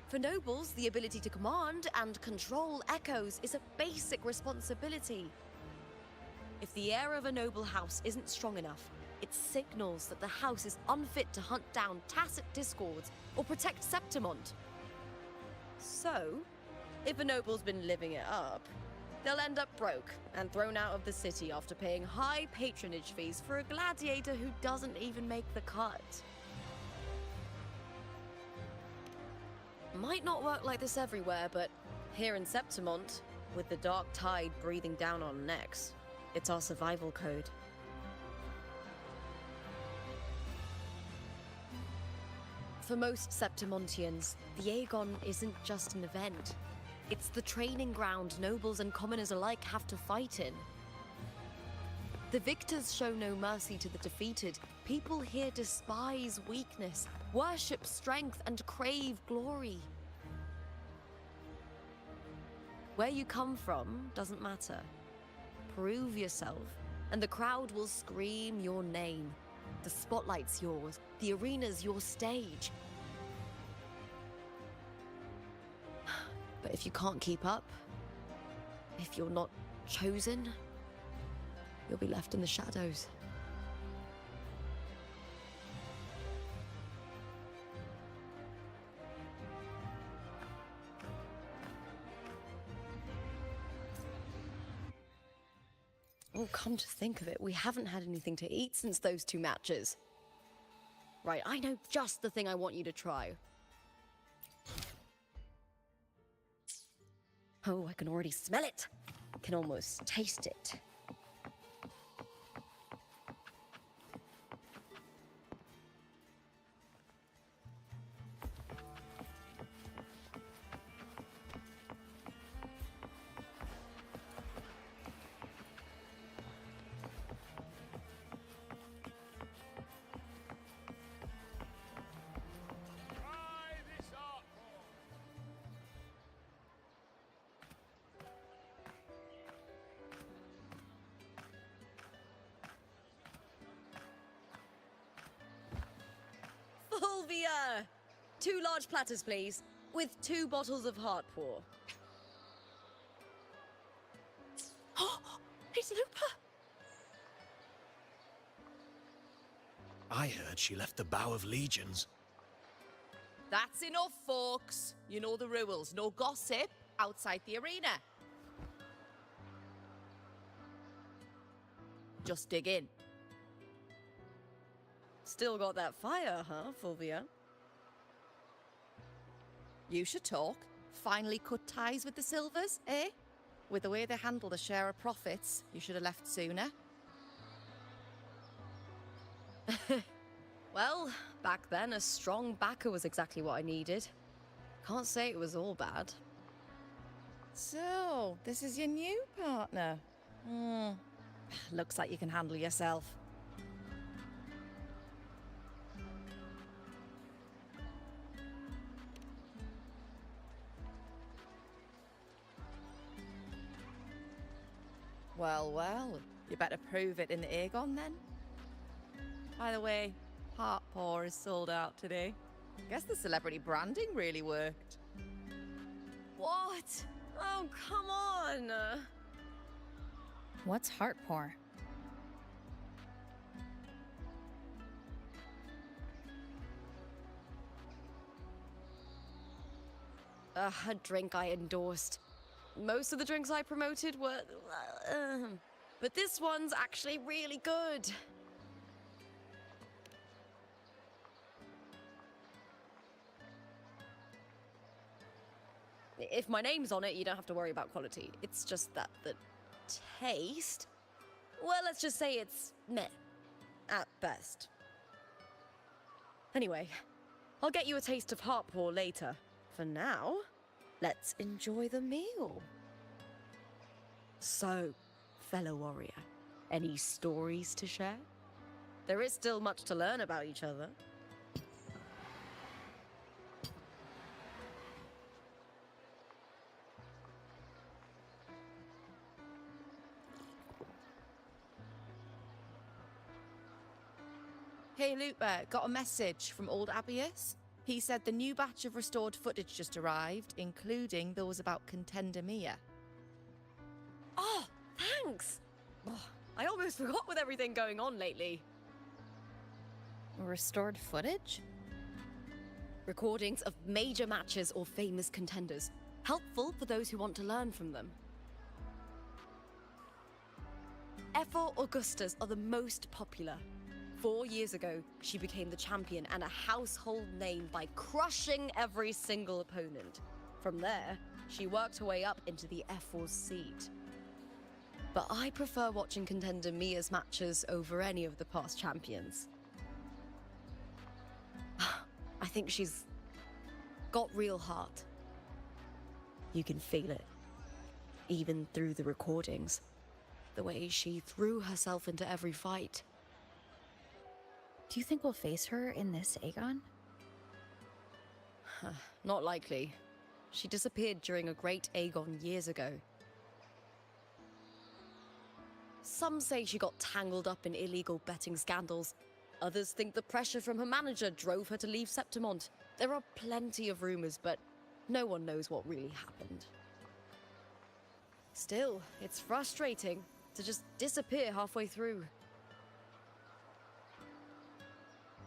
For nobles, the ability to command and control echoes is a basic responsibility. If the heir of a noble house isn't strong enough, it signals that the house is unfit to hunt down tacit discords or protect Septimont. So, if a noble's been living it up, they'll end up broke and thrown out of the city after paying high patronage fees for a gladiator who doesn't even make the cut. Might not work like this everywhere, but here in Septimont, with the dark tide breathing down on necks, it's our survival code. For most Septimontians, the Aegon isn't just an event. It's the training ground nobles and commoners alike have to fight in. The victors show no mercy to the defeated. People here despise weakness, worship strength, and crave glory. Where you come from doesn't matter. Prove yourself, and the crowd will scream your name. The spotlight's yours, the arena's your stage. But if you can't keep up, if you're not chosen, you'll be left in the shadows. Oh, come to think of it, we haven't had anything to eat since those 2 matches. Right, I know just the thing I want you to try. Oh, I can already smell it. I can almost taste it. Fulvia! 2 large platters, please, with 2 bottles of heart pour. Oh, it's Lupa! I heard she left the Bow of Legions. That's enough, folks. You know the rules. No gossip outside the arena. Just dig in. Still got that fire, huh, Fulvia? You should talk. Finally cut ties with the Silvers, eh? With the way they handle the share of profits, you should have left sooner. Well, back then, a strong backer was exactly what I needed. Can't say it was all bad. So, this is your new partner. Looks like you can handle yourself. Well, well, you better prove it in the Aegon then. By the way, Heart Pour is sold out today. Guess the celebrity branding really worked. What? Oh, come on! What's Heart Pour? A drink I endorsed. Most of the drinks I promoted were... but this one's actually really good. If my name's on it, you don't have to worry about quality. It's just that the taste... Well, let's just say it's meh. At best. Anyway, I'll get you a taste of Heart Pour later. For now, let's enjoy the meal. So, fellow warrior, any stories to share? There is still much to learn about each other. Hey, Lupa, got a message from old Abius? He said the new batch of restored footage just arrived, including those about Contender Mia. Oh, thanks! Oh, I almost forgot with everything going on lately. Restored footage? Recordings of major matches or famous contenders. Helpful for those who want to learn from them. Ethel Augustas are the most popular. 4 years ago, she became the champion and a household name by crushing every single opponent. From there, she worked her way up into the F4's seat. But I prefer watching Contender Mia's matches over any of the past champions. I think she's got real heart. You can feel it, even through the recordings. The way she threw herself into every fight. Do you think we'll face her in this Aegon? Not likely. She disappeared during a great Aegon years ago. Some say she got tangled up in illegal betting scandals. Others think the pressure from her manager drove her to leave Septimont. There are plenty of rumors, but no one knows what really happened. Still, it's frustrating to just disappear halfway through.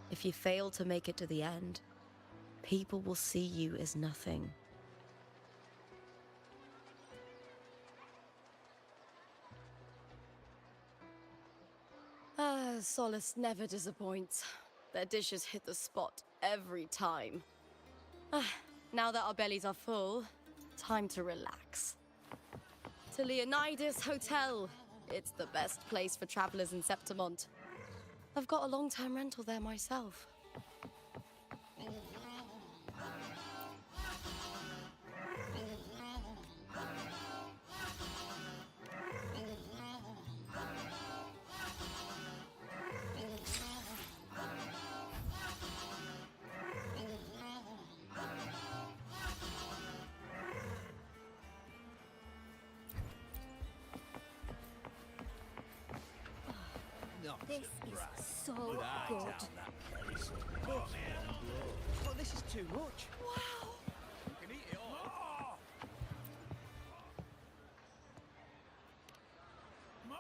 If you fail to make it to the end, people will see you as nothing. Solace never disappoints. Their dishes hit the spot every time. Now that our bellies are full, time to relax. To Leonidas Hotel. It's the best place for travelers in Septimont. I've got a long-term rental there myself. This is so good. Oh, this is too much. Wow! You can eat it all. More!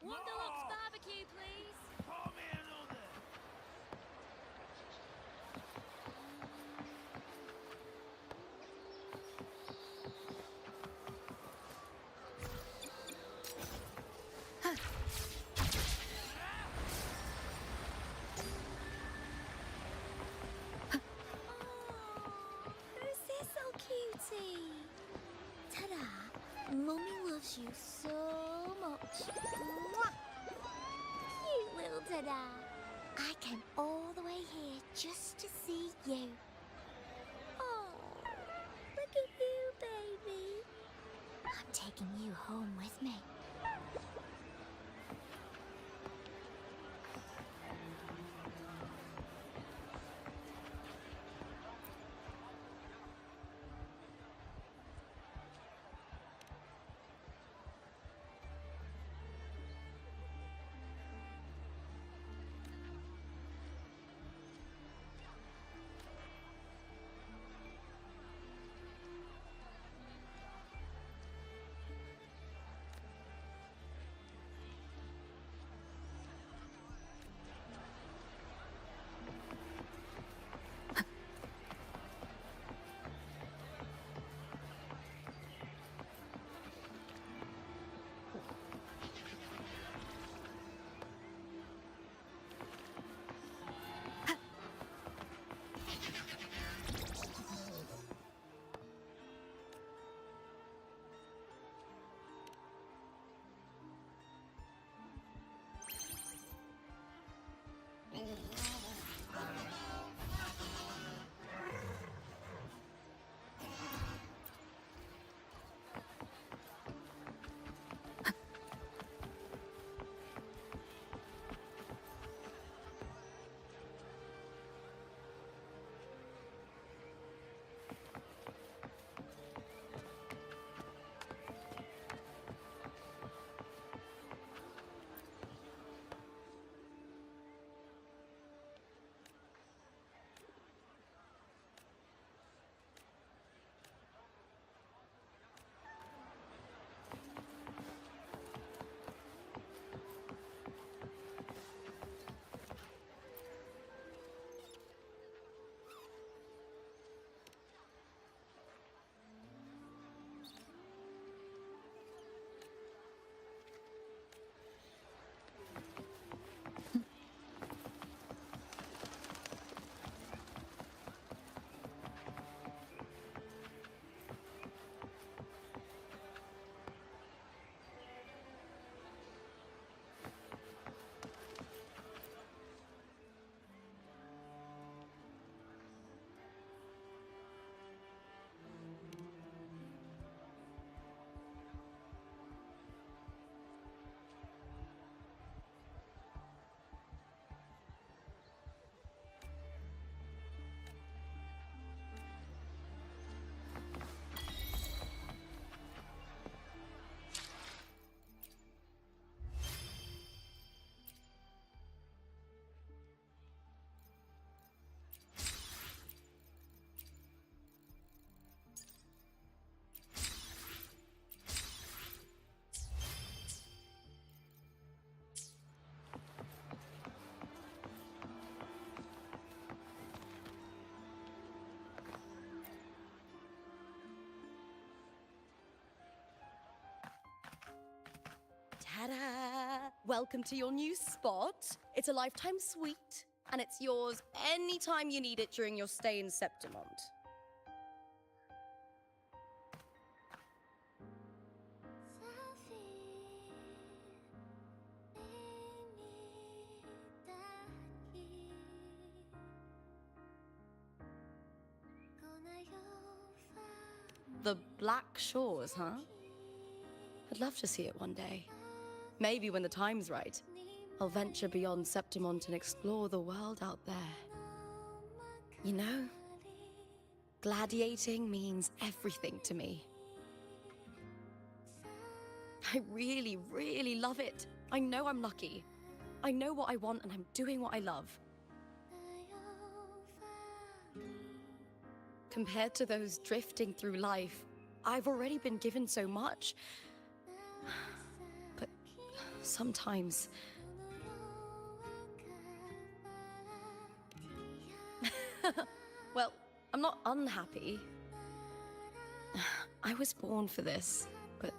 One deluxe barbecue, please. Pour me another. Who's this little cutie? Ta-da! Mummy loves you so much. Mwah! Cute little ta-da. I came all the way here just to see you. Oh, look at you, baby. I'm taking you home with me. Ta-da! Welcome to your new spot. It's a lifetime suite, and it's yours anytime you need it during your stay in Septimont. The Black Shores, huh? I'd love to see it one day. Maybe when the time's right, I'll venture beyond Septimont and explore the world out there. You know, gladiating means everything to me. I really, really love it. I know I'm lucky. I know what I want and I'm doing what I love. Compared to those drifting through life, I've already been given so much. But sometimes... Well, I'm not unhappy. I was born for this, but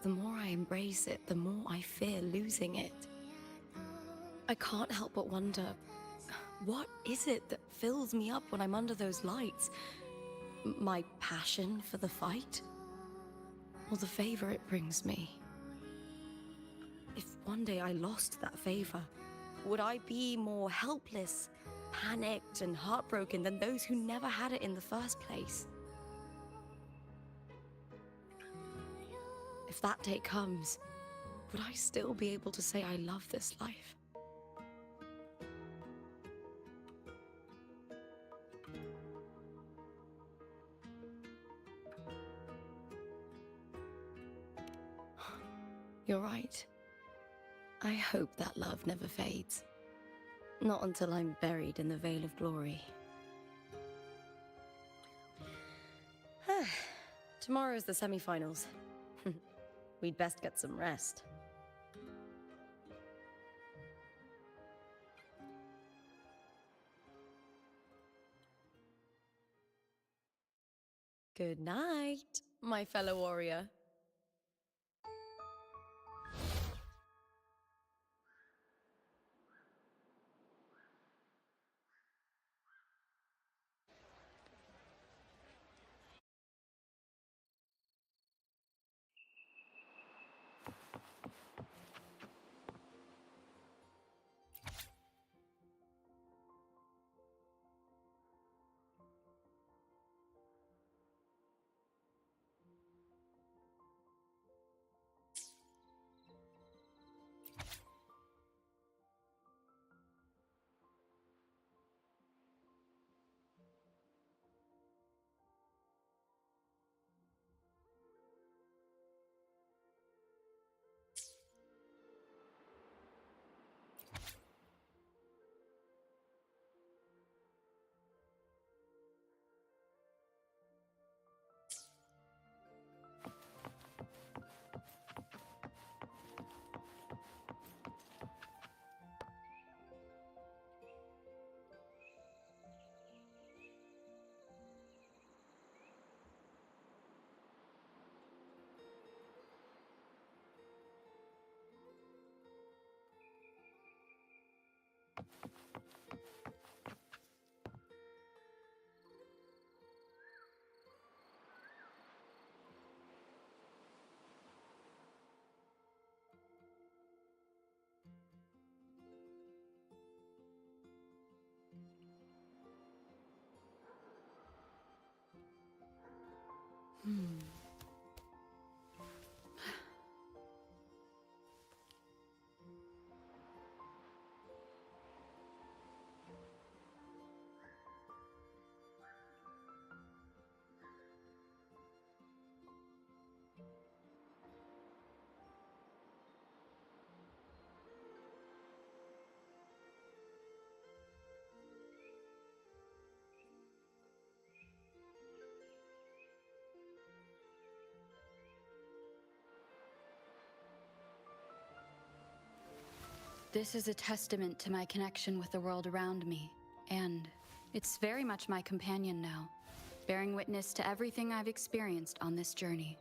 the more I embrace it, the more I fear losing it. I can't help but wonder, what is it that fills me up when I'm under those lights? My passion for the fight? Or the favor it brings me? If one day I lost that favor, would I be more helpless, panicked, and heartbroken than those who never had it in the first place? If that day comes, would I still be able to say I love this life? You're right. I hope that love never fades. Not until I'm buried in the veil of glory. Tomorrow's the semi-finals. We'd best get some rest. Good night, my fellow warrior. This is a testament to my connection with the world around me, and it's very much my companion now, bearing witness to everything I've experienced on this journey.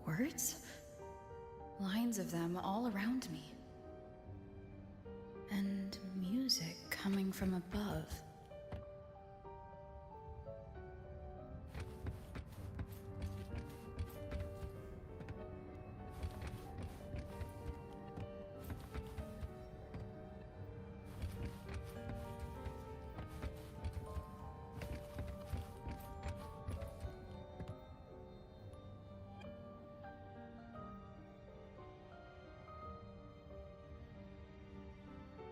Words? Lines of them all around me. And music coming from above.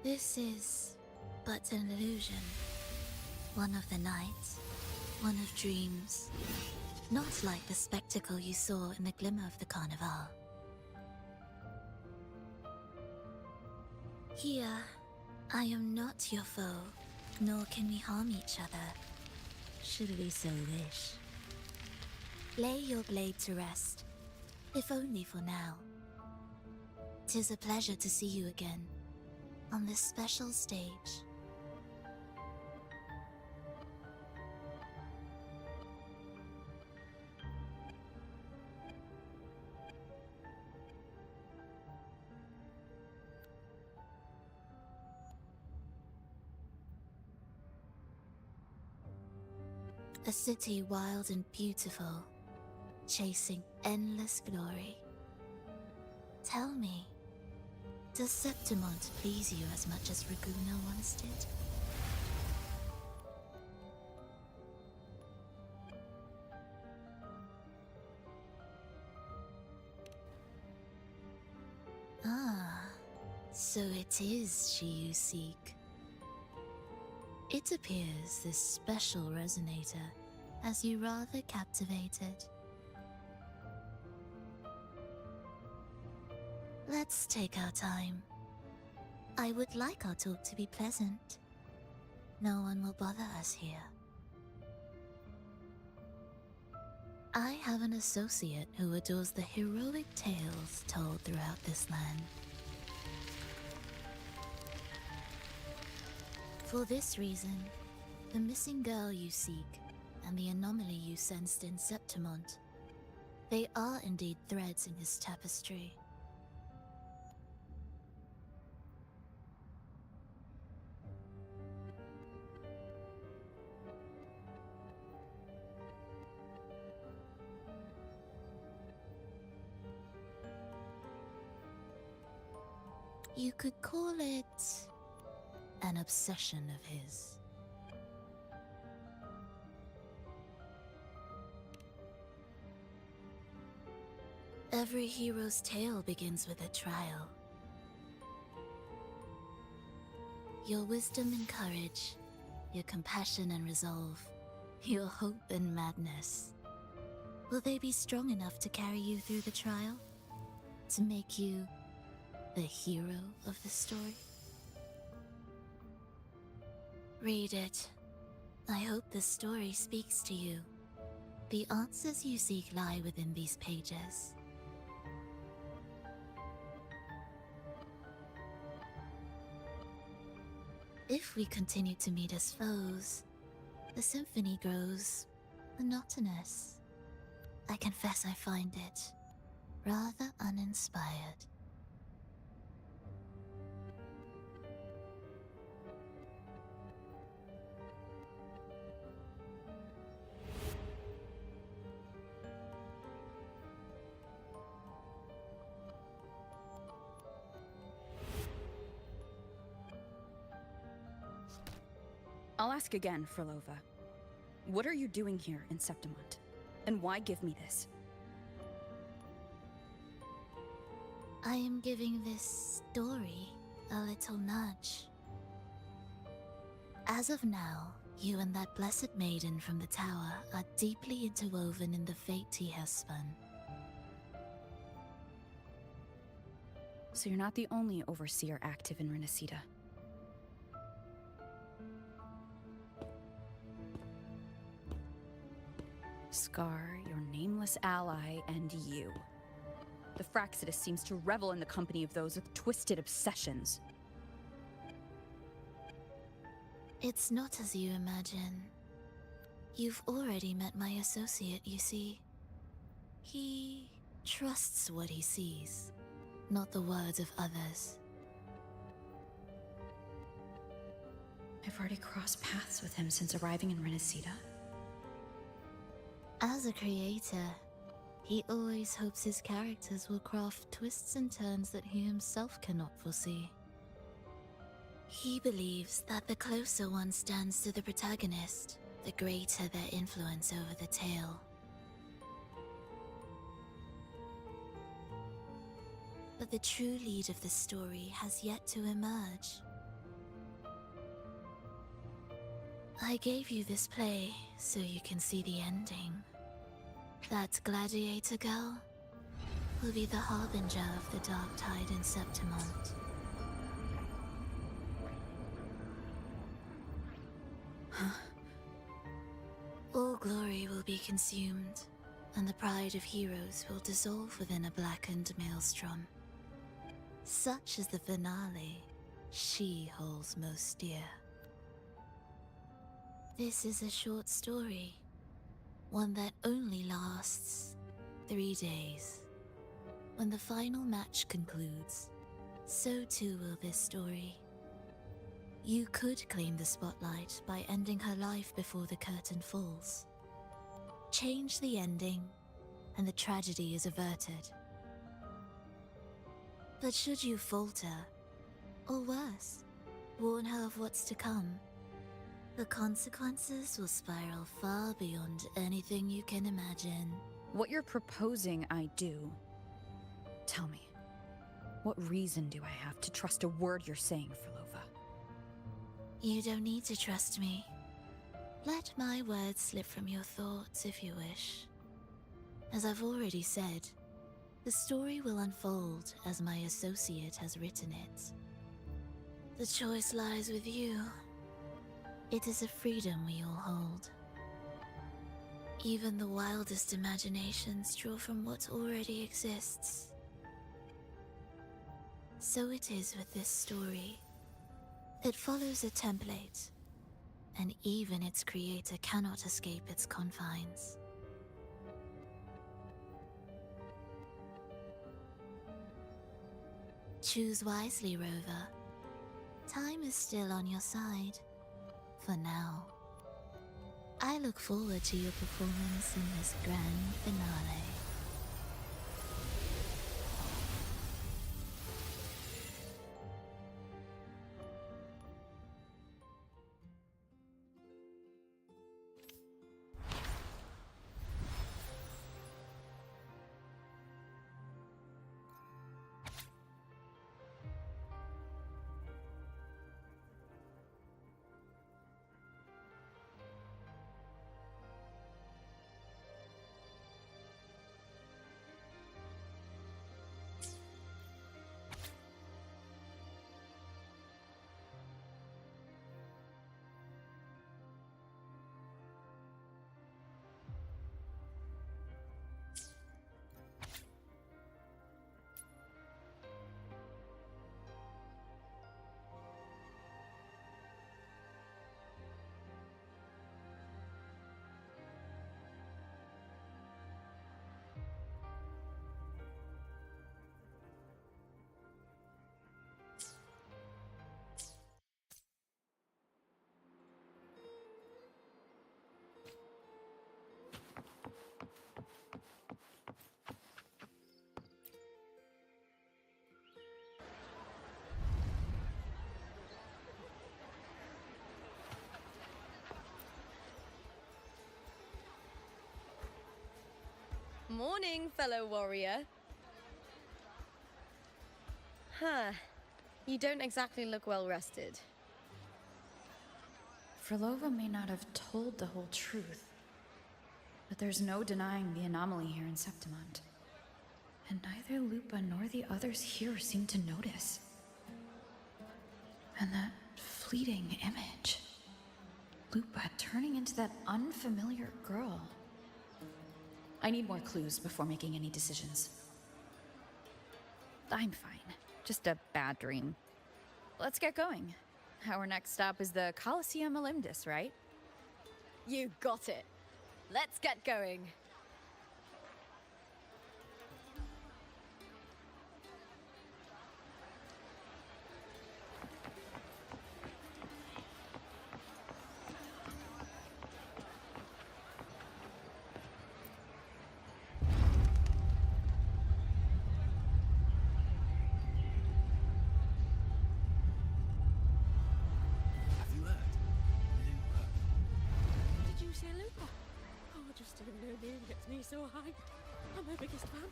This is but an illusion. One of the nights, one of dreams. Not like the spectacle you saw in the glimmer of the carnival. Here, I am not your foe, nor can we harm each other, should we so wish. Lay your blade to rest, if only for now. 'Tis a pleasure to see you again, on this special stage. A city wild and beautiful, chasing endless glory. Tell me, does Septimont please you as much as Raguna once did? Ah, so it is she you seek. It appears this special resonator has you rather captivated. Let's take our time. I would like our talk to be pleasant. No one will bother us here. I have an associate who adores the heroic tales told throughout this land. For this reason, the missing girl you seek and the anomaly you sensed in Septimont, they are indeed threads in his tapestry. You could call it an obsession of his. Every hero's tale begins with a trial. Your wisdom and courage your compassion and resolve, your hope and madness. Will they be strong enough to carry you through the trial? To make you the hero of the story? Read it. I hope the story speaks to you. The answers you seek lie within these pages. If we continue to meet as foes, the symphony grows monotonous. I confess I find it rather uninspired. I'll ask again, Frolova. What are you doing here in Septimont? And why give me this? I am giving this story a little nudge. As of now, you and that blessed maiden from the tower are deeply interwoven in the fate he has spun. So you're not the only overseer active in Renacida. Scar, your nameless ally, and you. The Fraxidus seems to revel in the company of those with twisted obsessions. It's not as you imagine. You've already met my associate, you see. He trusts what he sees, not the words of others. I've already crossed paths with him since arriving in Renacida. As a creator, he always hopes his characters will craft twists and turns that he himself cannot foresee. He believes that the closer one stands to the protagonist, the greater their influence over the tale. But the true lead of the story has yet to emerge. I gave you this play so you can see the ending. That gladiator girl will be the harbinger of the dark tide in Septimont. All glory will be consumed, and the pride of heroes will dissolve within a blackened maelstrom. Such is the finale she holds most dear. This is a short story, one that only lasts 3 days. When the final match concludes, so too will this story. You could claim the spotlight by ending her life before the curtain falls. Change the ending, and the tragedy is averted. But should you falter, or worse, warn her of what's to come, the consequences will spiral far beyond anything you can imagine. What you're proposing I do. Tell me, what reason do I have to trust a word you're saying, Frolova? You don't need to trust me. Let my words slip from your thoughts if you wish. As I've already said, the story will unfold as my associate has written it. The choice lies with you. It is a freedom we all hold. Even the wildest imaginations draw from what already exists. So it is with this story. It follows a template, and even its creator cannot escape its confines. Choose wisely, Rover. Time is still on your side. For now. I look forward to your performance in this grand finale. Morning, fellow warrior. Huh. You don't exactly look well rested. Frolova may not have told the whole truth, but there's no denying the anomaly here in Septimont. And neither Lupa nor the others here seem to notice. And that fleeting image. Lupa turning into that unfamiliar girl. I need more clues before making any decisions. I'm fine. Just a bad dream. Let's get going. Our next stop is the Colosseum Olympus, right? You got it. Let's get going. Have you heard? Lupa. Did you say Lupa? Oh, just to know name gets me so high. I'm her biggest fan.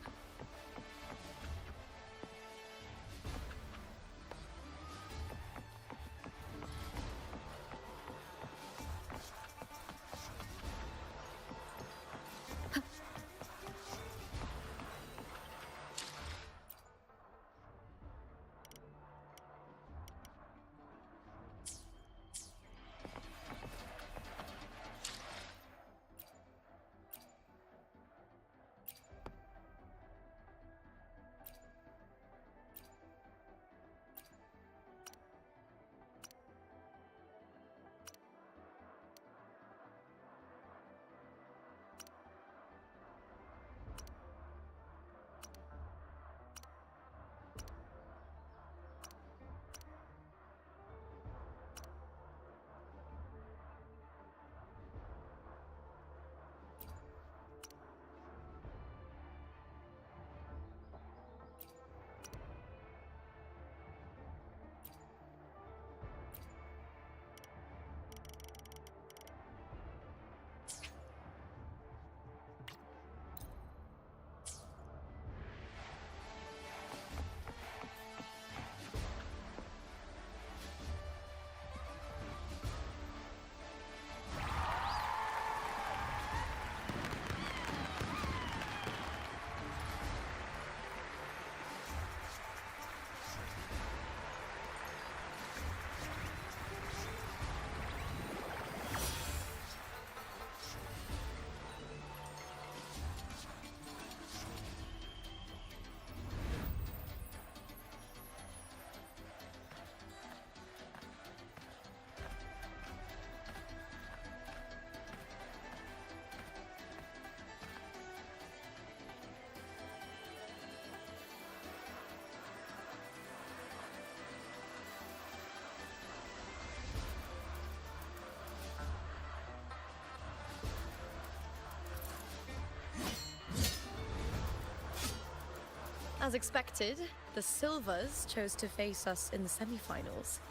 As expected, the Silvers chose to face us in the semi-finals.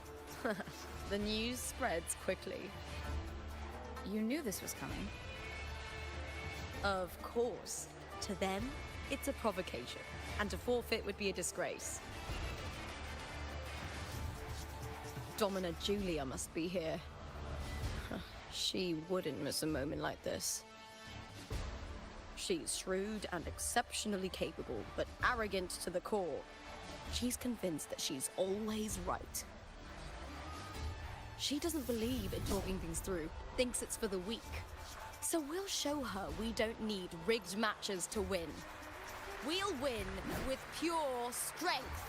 The news spreads quickly. You knew this was coming. Of course. To them, it's a provocation, and to forfeit would be a disgrace. Domina Julia must be here. She wouldn't miss a moment like this. She's shrewd and exceptionally capable, but arrogant to the core. She's convinced that she's always right. She doesn't believe in talking things through, thinks it's for the weak. So we'll show her we don't need rigged matches to win. We'll win with pure strength.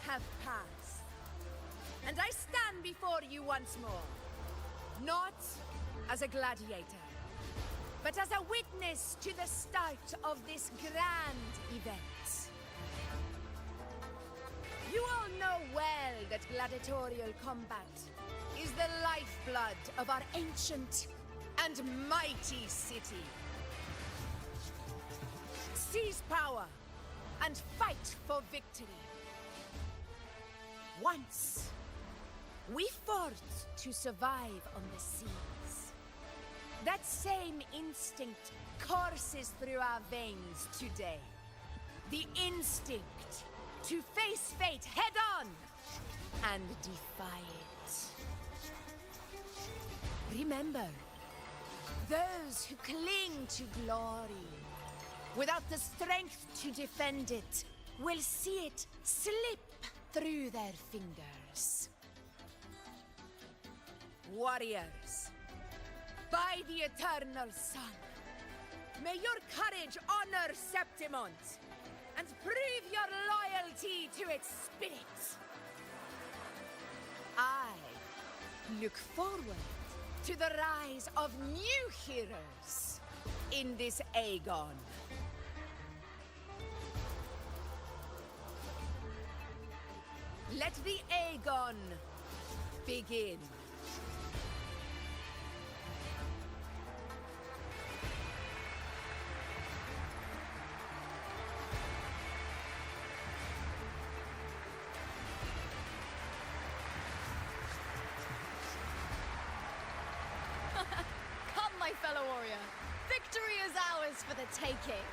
Have passed, and I stand before you once more, not as a gladiator, but as a witness to the start of this grand event. You all know well that gladiatorial combat is the lifeblood of our ancient and mighty city. Seize power and fight for victory. Once, we fought to survive on the seas. That same instinct courses through our veins today. The instinct to face fate head-on and defy it. Remember, those who cling to glory without the strength to defend it will see it slip through their fingers. Warriors, by the eternal sun, may your courage honor Septimont and prove your loyalty to its spirit. I look forward to the rise of new heroes in this Aegon. Let the Aegon begin. Come, my fellow warrior. Victory is ours for the taking.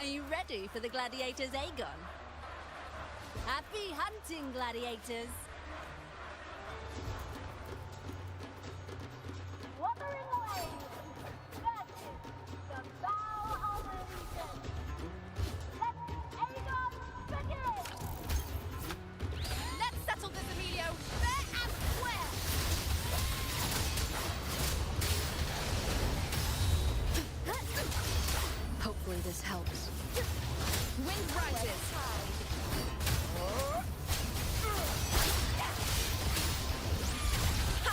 Are you ready for the gladiators, Aegon? Happy hunting, gladiators! Wuthering Waves versus the Bow of Legion. Let Aegon begin! Let's settle this, Emilio, fair and square! Hopefully this helps. Wind rises! Ha!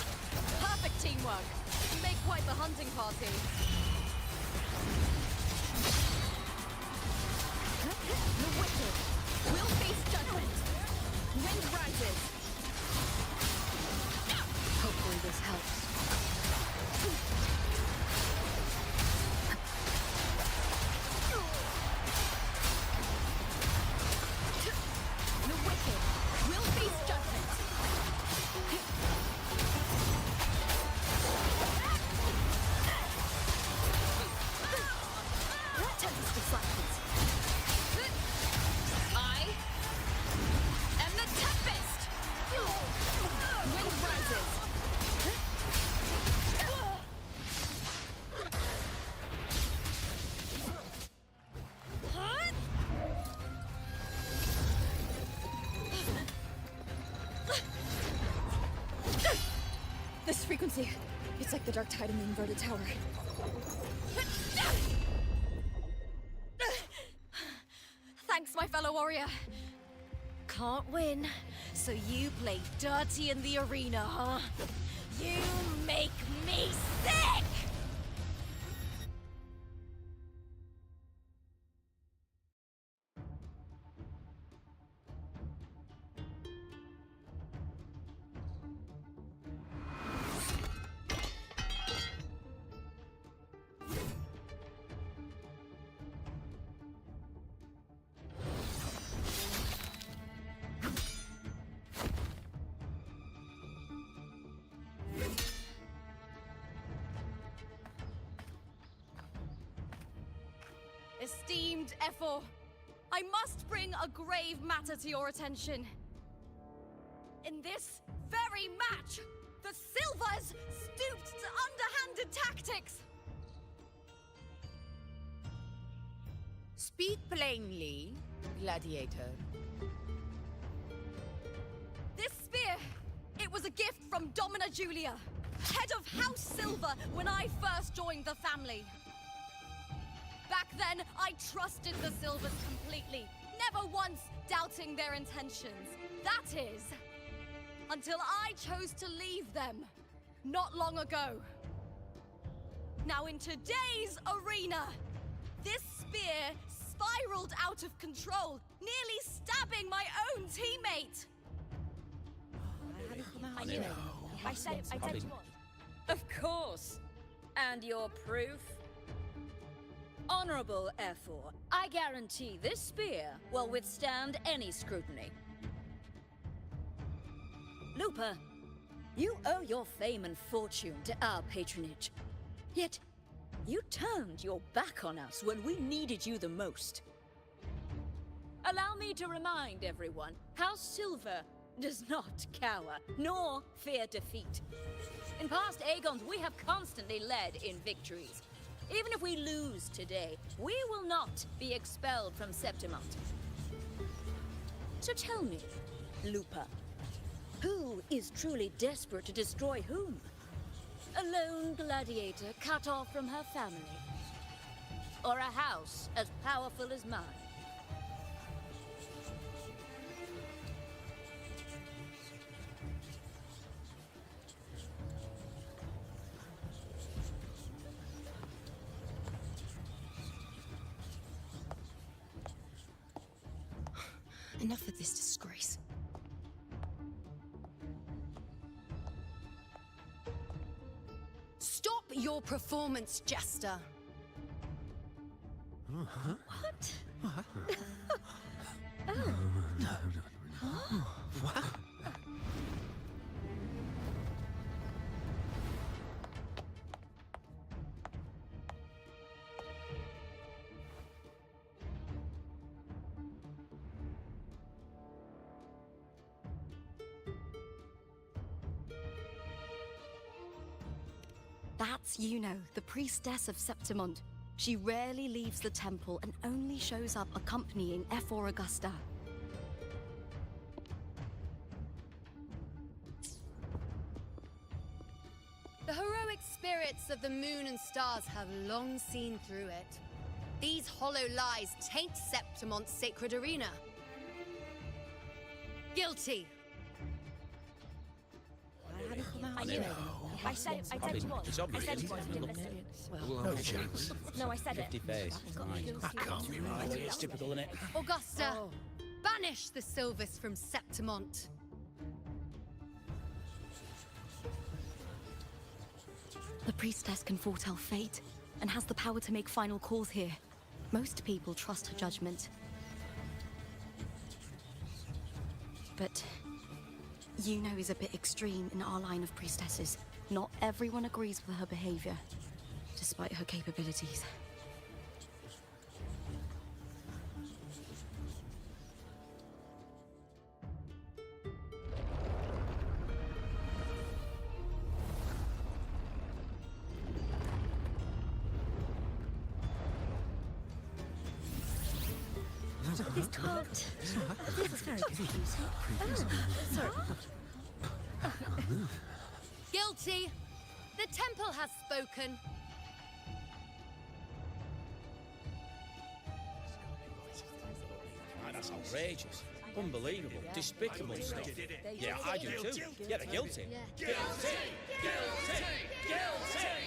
Perfect teamwork! You make quite the hunting party. The wicked will face judgment. Wind rises! Hopefully this helps. The wicked will face judgment. Tempest deflected. I am the Tempest! Wind rises. This frequency, it's like the dark tide in the inverted tower. Thanks, my fellow warrior. Can't win, so you play dirty in the arena, huh? You make me sick! esteemed Ephor, I must bring a grave matter to your attention. In this very match, the Silvers stooped to underhanded tactics. Speak plainly, gladiator. This spear, it was a gift from Domina Julia, head of House Silver, when I first joined the family. Back then, I trusted the Silvers completely, never once doubting their intentions. That is, until I chose to leave them, not long ago. Now in today's arena, this spear spiraled out of control, nearly stabbing my own teammate. I said you on. Of course. And your proof? Honorable Ephor, I guarantee this spear will withstand any scrutiny. Lupa, you owe your fame and fortune to our patronage. Yet, you turned your back on us when we needed you the most. Allow me to remind everyone, House Silver does not cower, nor fear defeat. In past Aegons, we have constantly led in victories. Even if we lose today, we will not be expelled from Septimont. So tell me, Lupa, who is truly desperate to destroy whom? A lone gladiator cut off from her family? Or a house as powerful as mine? Enough of this disgrace. Stop your performance, Jester. What? What? That's Yuno, the priestess of Septimont. She rarely leaves the temple and only shows up accompanying Ephor Augusta. The heroic spirits of the moon and stars have long seen through it. These hollow lies taint Septimont's sacred arena. Guilty. I said you on. It's I obvious. said you on. You didn't listen. No chance. No, I said it. 50 face. That can't be right. It's typical, isn't it? Augusta, banish the Silvers from Septimont. The priestess can foretell fate and has the power to make final calls here. Most people trust her judgment. But Yuno is a bit extreme in our line of priestesses. Not everyone agrees with her behavior, despite her capabilities. This can't. This is very confusing. Sorry. Guilty. The temple has spoken. That's outrageous. Unbelievable. Despicable stuff. Yeah, I do too. Yeah, they're guilty. Guilty! Guilty! Guilty!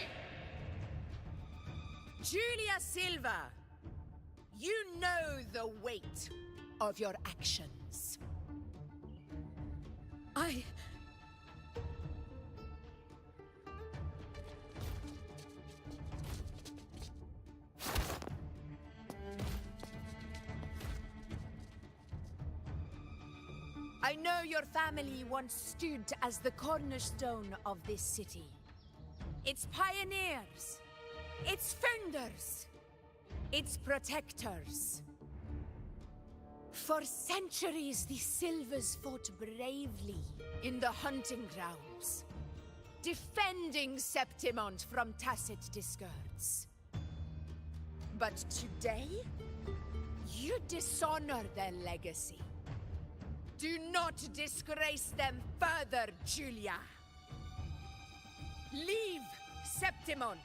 Julia Silva, you know the weight of your actions. I know your family once stood as the cornerstone of this city. Its pioneers, its founders. its protectors. For centuries, the Silvers fought bravely in the hunting grounds, defending Septimont from Tacit discords. But today, you dishonor their legacy. Do not disgrace them further, Julia. Leave Septimont.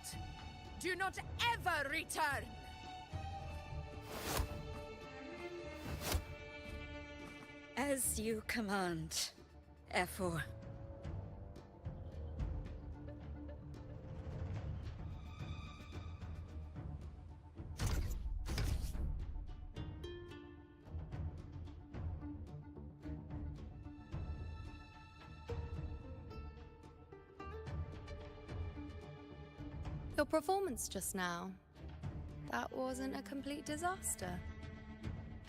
Do not ever return. As you command, Efor. Your performance just now, that wasn't a complete disaster.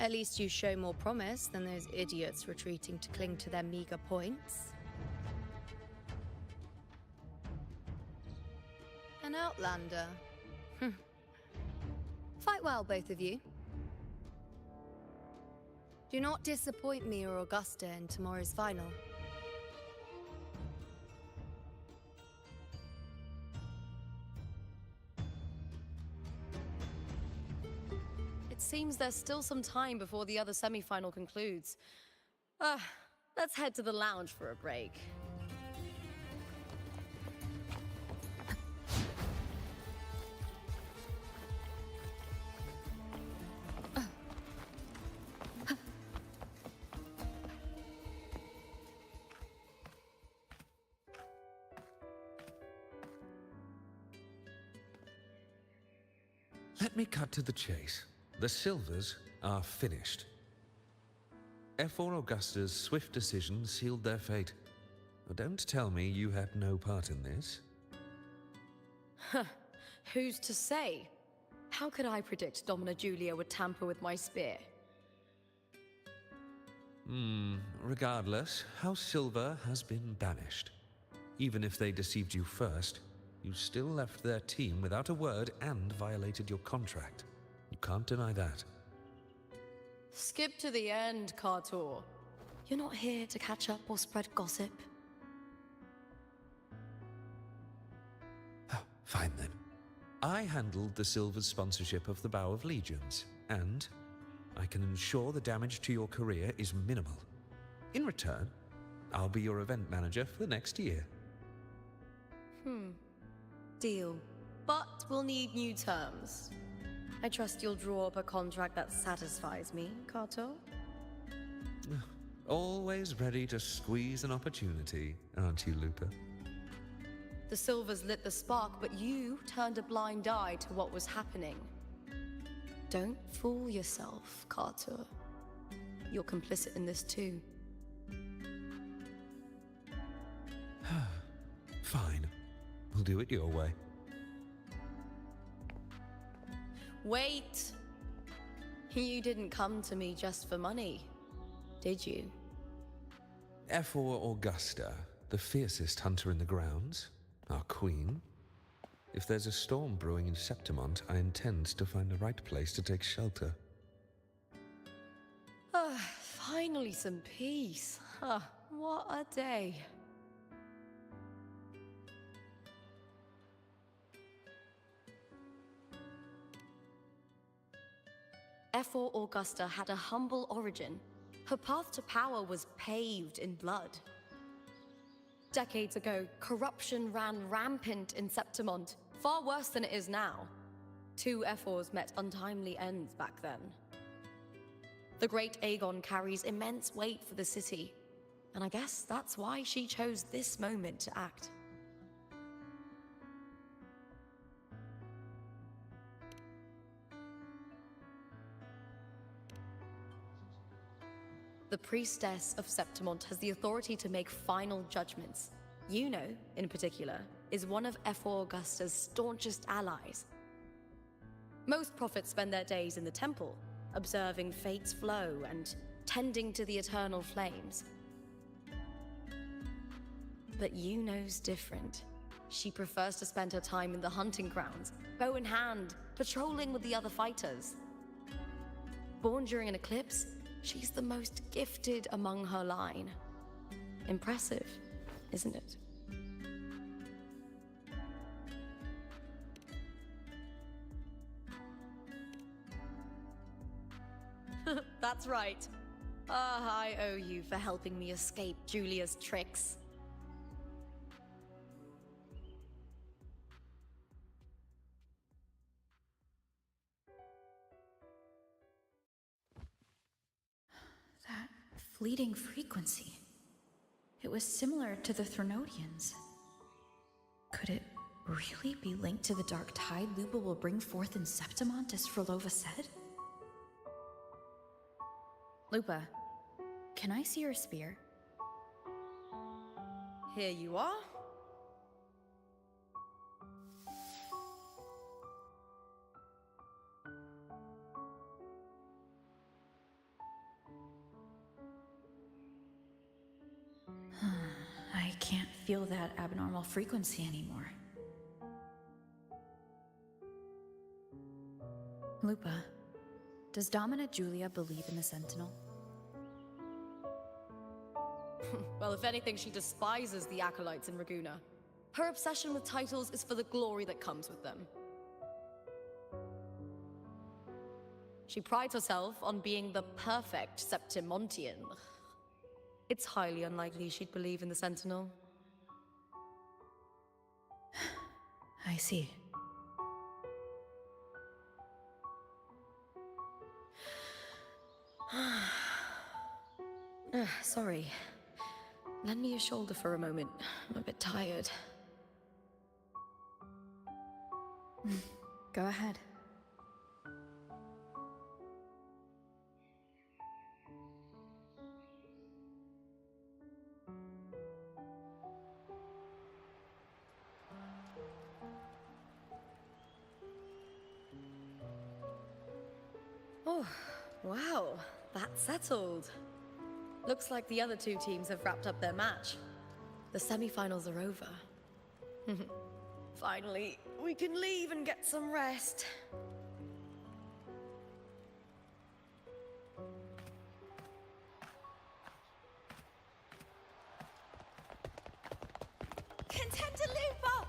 At least you show more promise than those idiots retreating to cling to their meager points. An outlander. Fight well, both of you. Do not disappoint me or Augusta in tomorrow's final. It seems there's still some time before the other semi-final concludes. Let's head to the lounge for a break. Let me cut to the chase. The Silvers are finished. Efor Augusta's swift decision sealed their fate. Don't tell me you had no part in this. Who's to say? How could I predict Domina Julia would tamper with my spear? Regardless, House Silver has been banished. Even if they deceived you first, you still left their team without a word and violated your contract. You can't deny that. Skip to the end, Kartor. You're not here to catch up or spread gossip. Fine then. I handled the Silver's sponsorship of the Bow of Legions, and I can ensure the damage to your career is minimal. In return, I'll be your event manager for the next year. Deal. But we'll need new terms. I trust you'll draw up a contract that satisfies me, Kato? Always ready to squeeze an opportunity, aren't you, Lupa? The Silvers lit the spark, but you turned a blind eye to what was happening. Don't fool yourself, Kato. You're complicit in this too. Fine. We'll do it your way. Wait! You didn't come to me just for money, did you? Efor Augusta, the fiercest hunter in the grounds, our queen. If there's a storm brewing in Septimont, I intend to find the right place to take shelter. Finally some peace. What a day. Efor Augusta had a humble origin. Her path to power was paved in blood. Decades ago, corruption ran rampant in Septimont, far worse than it is now. 2 Efors met untimely ends back then. The great Aegon carries immense weight for the city, and I guess that's why she chose this moment to act. The priestess of Septimont has the authority to make final judgments. Yuno, in particular, is one of Efor Augusta's staunchest allies. Most prophets spend their days in the temple, observing fate's flow and tending to the eternal flames. But Yuno's different. She prefers to spend her time in the hunting grounds, bow in hand, patrolling with the other fighters. Born during an eclipse, she's the most gifted among her line. Impressive, isn't it? That's right. I owe you for helping me escape Julia's tricks. That fleeting frequency. It was similar to the Threnodians. Could it really be linked to the dark tide Lupa will bring forth in Septimont, as Frolova said? Lupa, can I see your spear? Here you are. I can't feel that abnormal frequency anymore. Lupa, does Dominant Julia believe in the Sentinel? Well, if anything, she despises the acolytes in Raguna. Her obsession with titles is for the glory that comes with them. She prides herself on being the perfect Septimontian. It's highly unlikely she'd believe in the Sentinel. I see. Sorry. Lend me your shoulder for a moment. I'm a bit tired. Go ahead. Oh, wow. That's settled. Looks like the other two teams have wrapped up their match. The semi-finals are over. Finally, we can leave and get some rest. Contender Lupa!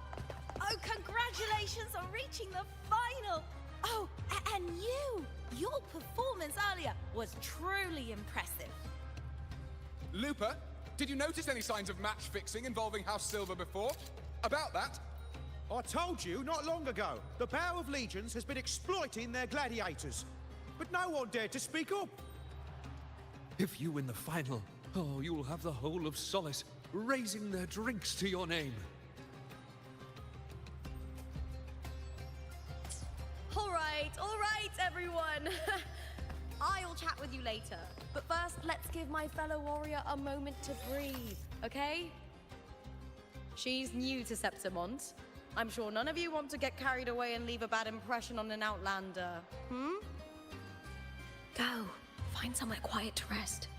Oh, congratulations on reaching the final! Oh, and you! Your performance earlier was truly impressive. Lupa, did you notice any signs of match fixing involving House Silver before? About that? I told you not long ago, the Bow of Legions has been exploiting their gladiators. But no one dared to speak up. If you win the final, oh, you'll have the whole of Solace raising their drinks to your name. All right, everyone. I'll chat with you later. But first, let's give my fellow warrior a moment to breathe, okay? She's new to Septimont. I'm sure none of you want to get carried away and leave a bad impression on an outlander, Go. Find somewhere quiet to rest.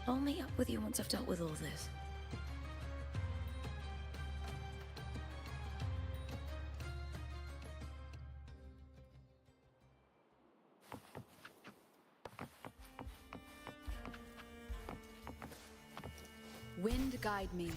I'll meet up with you once I've dealt with all this. Wind guide me.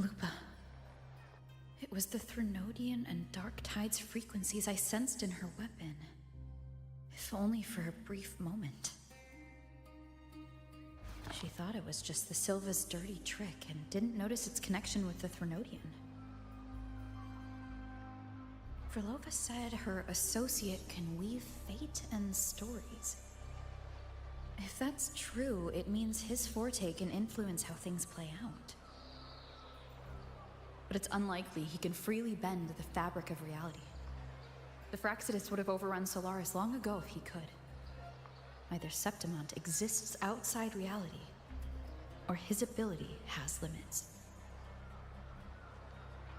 Lupa. It was the Threnodian and Dark Tide's frequencies I sensed in her weapon. If only for a brief moment. She thought it was just the Silva's dirty trick and didn't notice its connection with the Threnodian. Verlova said her associate can weave fate and stories. If that's true, it means his forte can influence how things play out. But it's unlikely he can freely bend the fabric of reality. The Fraxidus would have overrun Solaris long ago if he could. Either Septimont exists outside reality, or his ability has limits.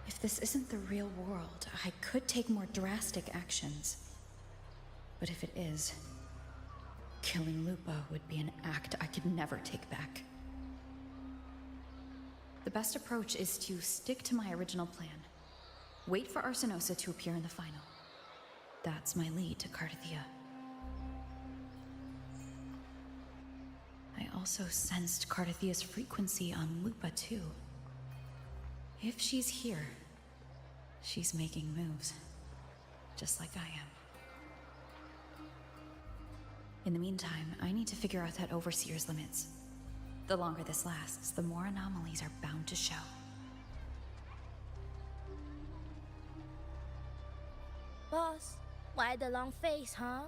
If this isn't the real world, I could take more drastic actions. But if it is, killing Lupa would be an act I could never take back. The best approach is to stick to my original plan. Wait for Arsenosa to appear in the final. That's my lead to Cardathia. I also sensed Cardathia's frequency on Lupa too. If she's here, she's making moves, just like I am. In the meantime, I need to figure out that Overseer's limits. The longer this lasts, the more anomalies are bound to show. Boss, why the long face, huh?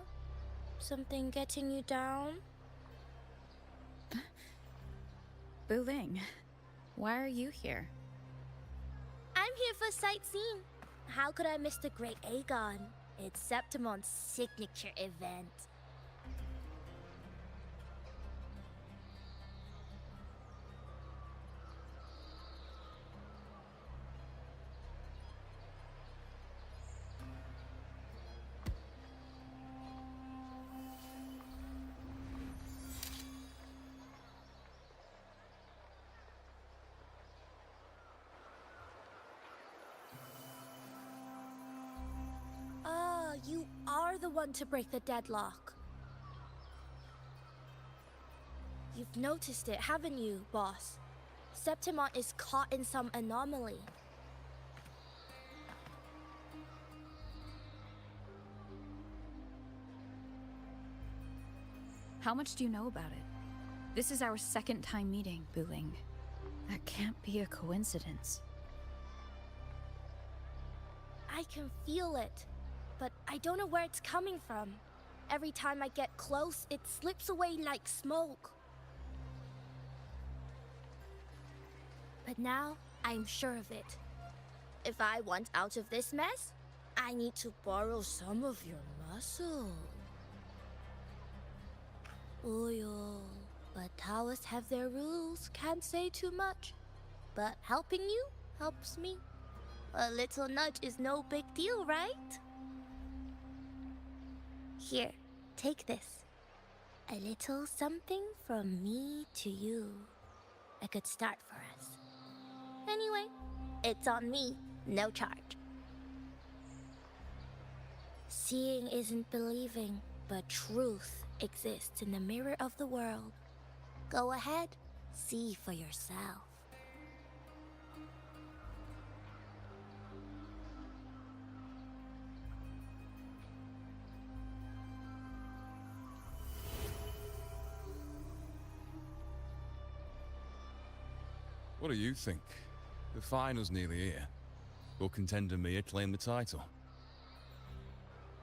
Something getting you down? Buling, why are you here? I'm here for sightseeing. How could I miss the Great Aegon? It's Septimon's signature event. You are the one to break the deadlock. You've noticed it, haven't you, boss? Septimont is caught in some anomaly. How much do you know about it? This is our second time meeting, Buling. That can't be a coincidence. I can feel it, but I don't know where it's coming from. Every time I get close, it slips away like smoke. But now, I'm sure of it. If I want out of this mess, I need to borrow some of your muscle. Oil. But Taoists have their rules, can't say too much. But helping you helps me. A little nudge is no big deal, right? Here, take this. A little something from me to you. A good start for us. Anyway, it's on me, no charge. Seeing isn't believing, but truth exists in the mirror of the world. Go ahead, see for yourself. What do you think? The final's nearly here. Will contender Mia claim the title?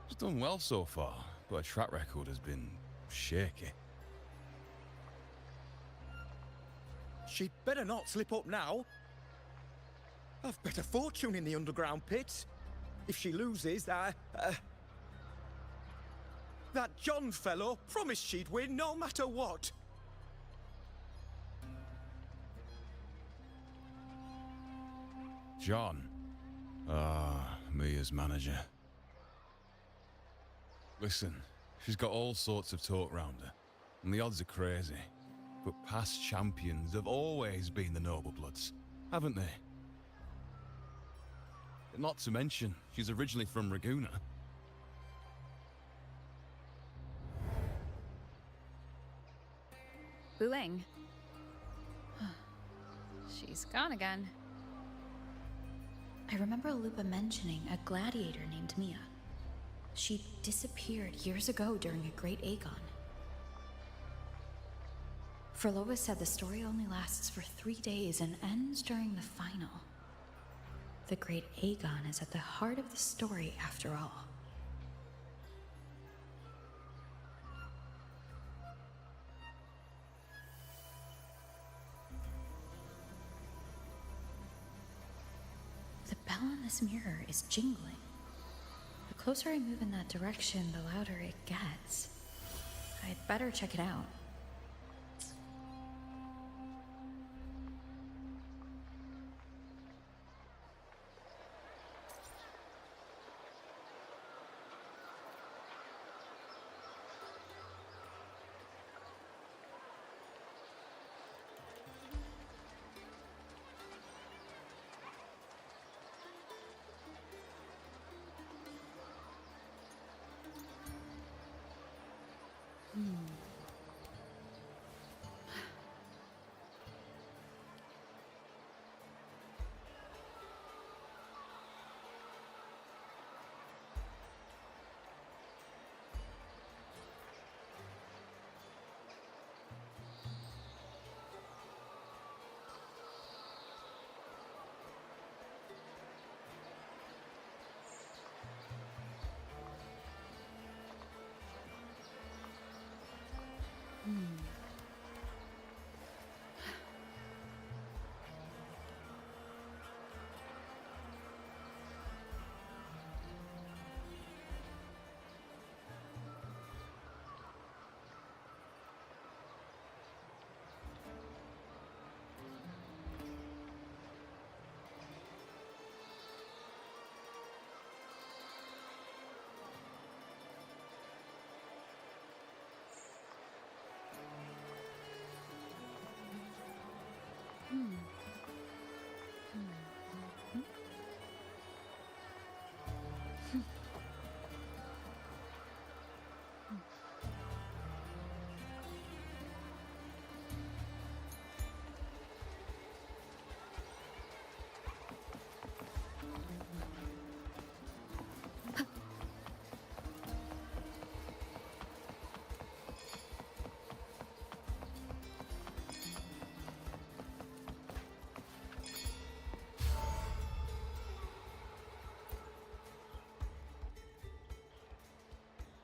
She's done well so far, but her track record has been shaky. She'd better not slip up now. I've bet a fortune in the underground pits. If she loses, that John fellow promised she'd win no matter what. John. Mia's manager. Listen, she's got all sorts of talk round her, and the odds are crazy. But past champions have always been the noble bloods, haven't they? Not to mention, she's originally from Raguna. Buling. She's gone again. I remember Lupa mentioning a gladiator named Mia. She disappeared years ago during a Great Aegon. Frolova said the story only lasts for 3 days and ends during the final. The Great Aegon is at the heart of the story after all. The bell on this mirror is jingling. The closer I move in that direction, the louder it gets. I'd better check it out.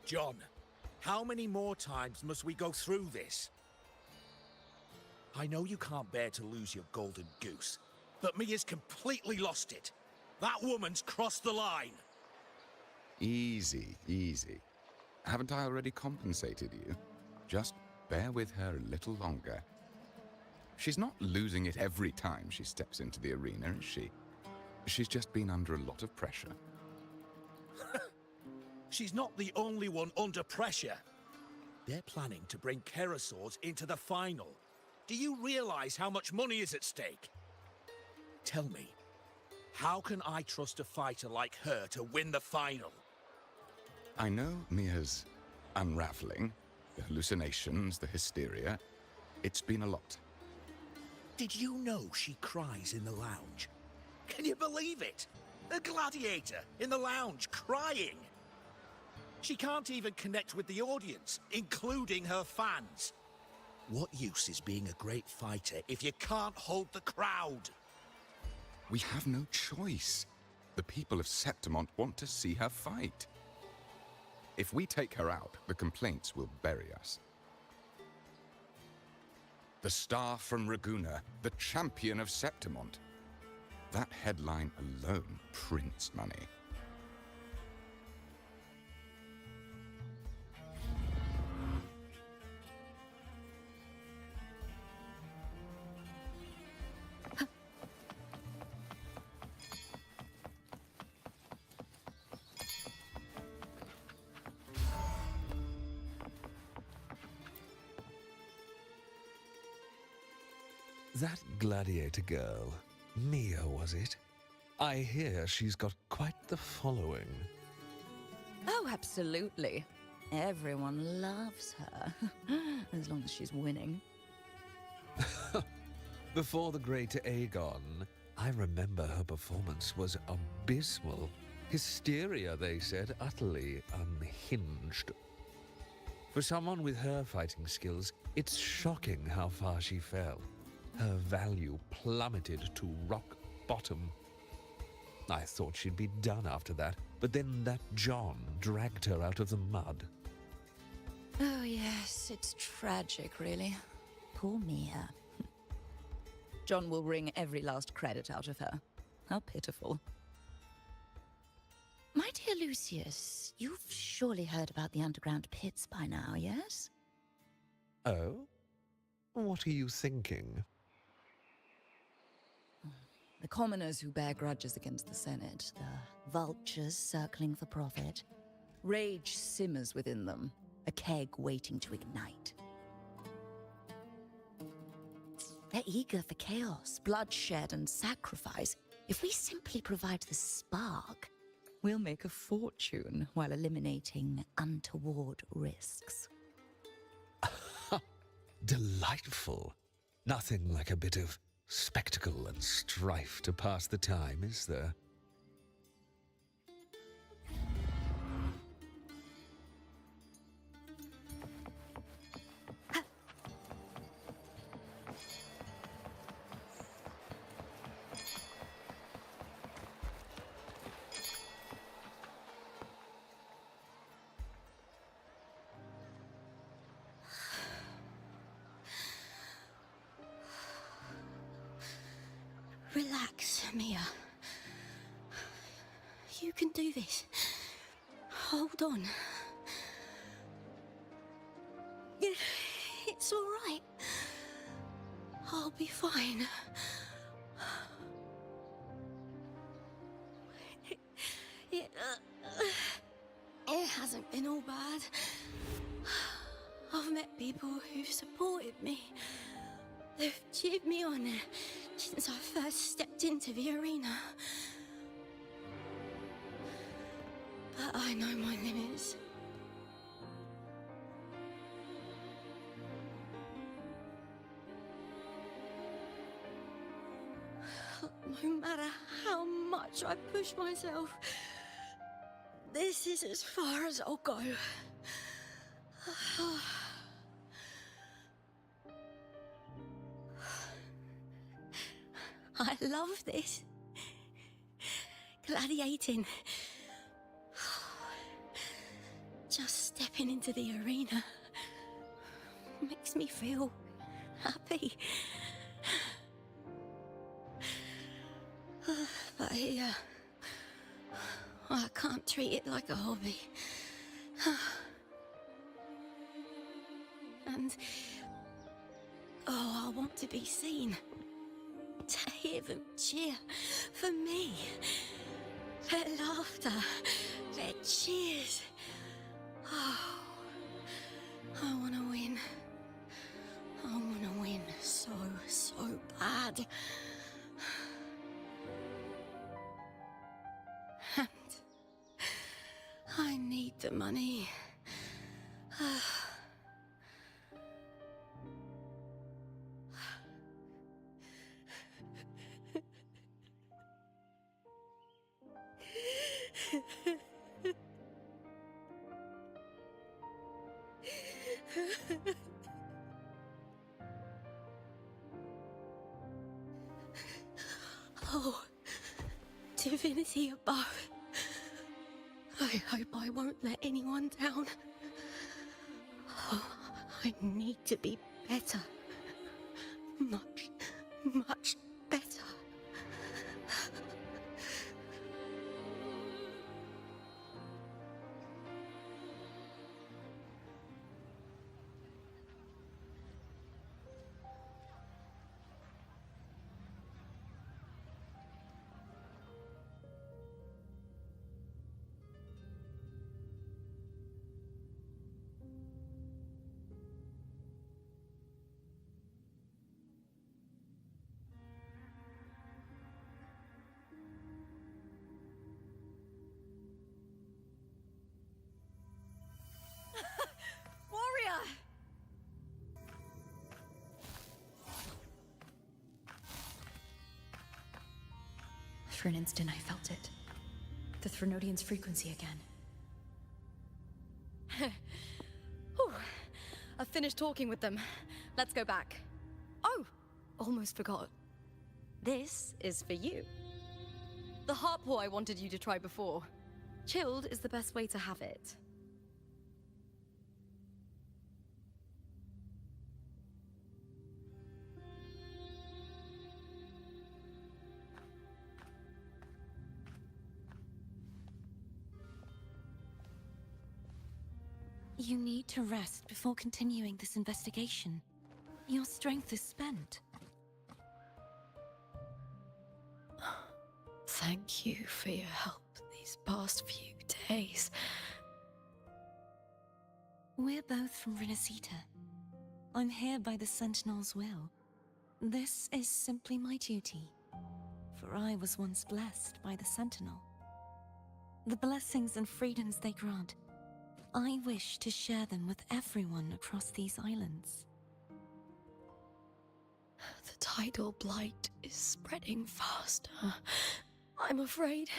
John, how many more times must we go through this? I know you can't bear to lose your golden goose, but Mia's completely lost it. That woman's crossed the line. Easy, easy. Haven't I already compensated you? Just bear with her a little longer. She's not losing it every time she steps into the arena, is she? She's just been under a lot of pressure. She's not the only one under pressure. They're planning to bring Kerasaurs into the final. Do you realize how much money is at stake? Tell me, how can I trust a fighter like her to win the final? I know Mia's unraveling, the hallucinations, the hysteria. It's been a lot. Did you know she cries in the lounge? Can you believe it? A gladiator in the lounge crying. She can't even connect with the audience, including her fans. What use is being a great fighter if you can't hold the crowd? We have no choice. The people of Septimont want to see her fight. If we take her out, the complaints will bury us. The star from Raguna, the champion of Septimont. That headline alone prints money. That gladiator girl, Mia, was it? I hear she's got quite the following. Oh, absolutely. Everyone loves her. As long as she's winning. Before the Great Aegon, I remember her performance was abysmal. Hysteria, they said, utterly unhinged. For someone with her fighting skills, it's shocking how far she fell. Her value plummeted to rock bottom. I thought she'd be done after that, but then that John dragged her out of the mud. Oh, yes, it's tragic, really. Poor Mia. John will wring every last credit out of her. How pitiful. My dear Lucius, you've surely heard about the underground pits by now, yes? Oh? What are you thinking? The commoners who bear grudges against the Senate, the vultures circling for profit. Rage simmers within them, a keg waiting to ignite. They're eager for chaos, bloodshed, and sacrifice. If we simply provide the spark, we'll make a fortune while eliminating untoward risks. Delightful. Nothing like a bit of spectacle and strife to pass the time, is there? Relax, Mia. You can do this. Hold on. It's all right. I'll be fine. It hasn't been all bad. I've met people who've supported me. They've cheered me on since I first stepped into the arena. But I know my limits. No matter how much I push myself, this is as far as I'll go. I love this. Gladiating. Just stepping into the arena makes me feel happy. But here, I can't treat it like a hobby. And, I want to be seen. To hear them cheer for me. Their laughter, their cheers. Oh, I want to win. I want to win so bad. And I need the money. Oh, divinity above. I hope I won't let anyone down. Oh, I need to be better. Much better. Warrior! For an instant, I felt it. The Threnodian's frequency again. Whew. I've finished talking with them. Let's go back. Oh, almost forgot. This is for you. The harpor I wanted you to try before. Chilled is the best way to have it. You need to rest before continuing this investigation. Your strength is spent. Thank you for your help these past few days. We're both from Renacita. I'm here by the Sentinel's will. This is simply my duty, for I was once blessed by the Sentinel. The blessings and freedoms they grant, I wish to share them with everyone across these islands. The tidal blight is spreading faster. I'm afraid.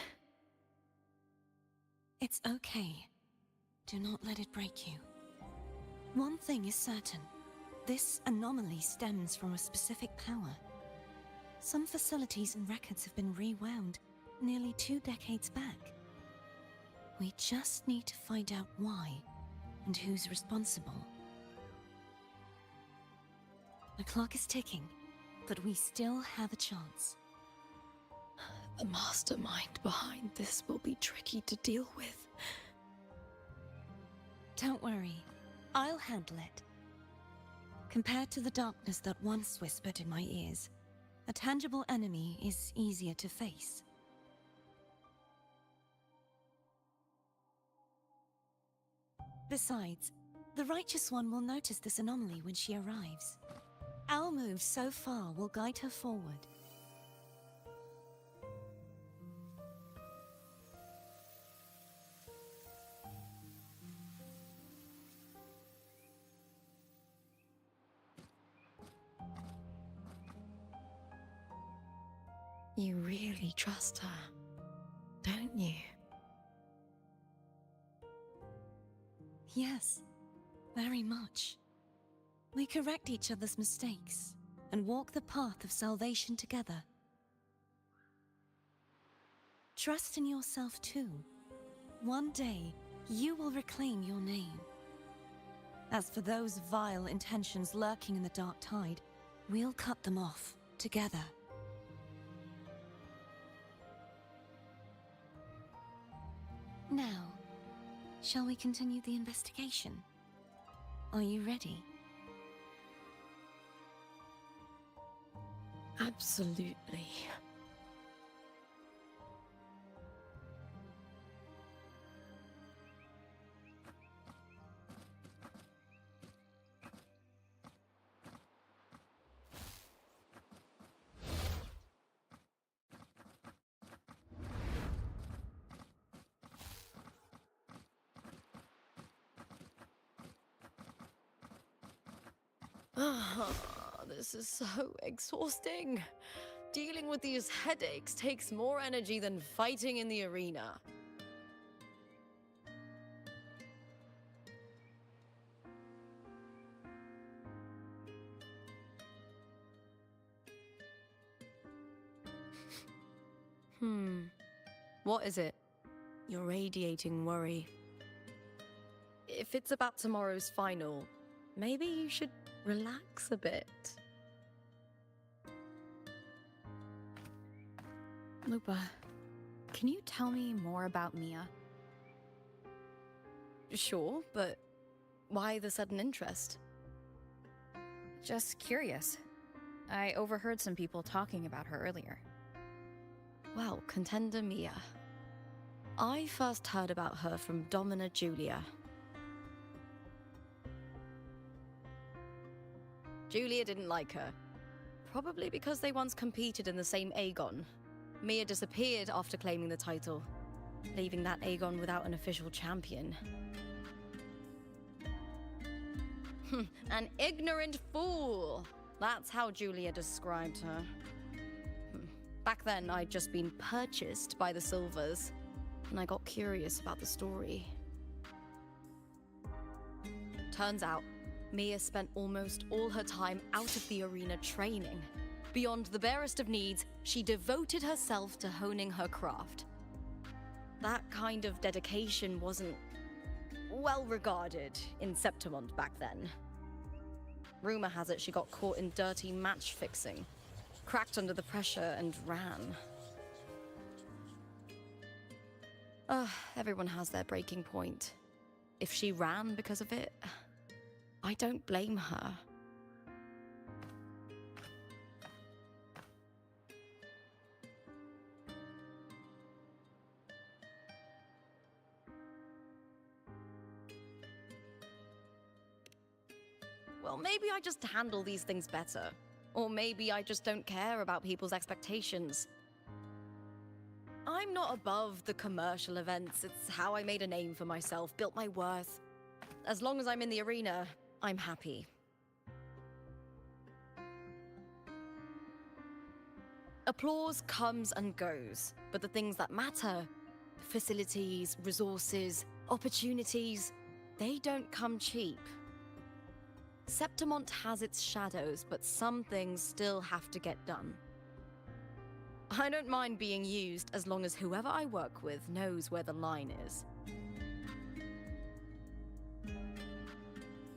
It's okay. Do not let it break you. One thing is certain. This anomaly stems from a specific power. Some facilities and records have been rewound nearly 2 decades back. We just need to find out why and who's responsible. The clock is ticking, but we still have a chance. The mastermind behind this will be tricky to deal with. Don't worry, I'll handle it. Compared to the darkness that once whispered in my ears, a tangible enemy is easier to face. Besides, the Righteous One will notice this anomaly when she arrives. Our move so far will guide her forward. You really trust her, don't you? Yes, very much. We correct each other's mistakes and walk the path of salvation together. Trust in yourself too. One day, you will reclaim your name. As for those vile intentions lurking in the dark tide, we'll cut them off together. Now, shall we continue the investigation? Are you ready? Absolutely. This is so exhausting. Dealing with these headaches takes more energy than fighting in the arena. What is it? You're radiating worry. If it's about tomorrow's final, maybe you should relax a bit. Lupa, can you tell me more about Mia? Sure, but why the sudden interest? Just curious. I overheard some people talking about her earlier. Well, Contender Mia. I first heard about her from Domina Julia. Julia didn't like her. Probably because they once competed in the same Aegon. Mia disappeared after claiming the title, leaving that Aegon without an official champion. An ignorant fool! That's how Julia described her. Back then, I'd just been purchased by the Silvers, and I got curious about the story. Turns out, Mia spent almost all her time out of the arena training. Beyond the barest of needs, she devoted herself to honing her craft. That kind of dedication wasn't well regarded in Septimont back then. Rumor has it she got caught in dirty match fixing, cracked under the pressure, and ran. Everyone has their breaking point. If she ran because of it, I don't blame her. Well, maybe I just handle these things better. Or maybe I just don't care about people's expectations. I'm not above the commercial events. It's how I made a name for myself, built my worth. As long as I'm in the arena, I'm happy. Applause comes and goes, but the things that matter, facilities, resources, opportunities, they don't come cheap. Septimont has its shadows, but some things still have to get done. I don't mind being used as long as whoever I work with knows where the line is.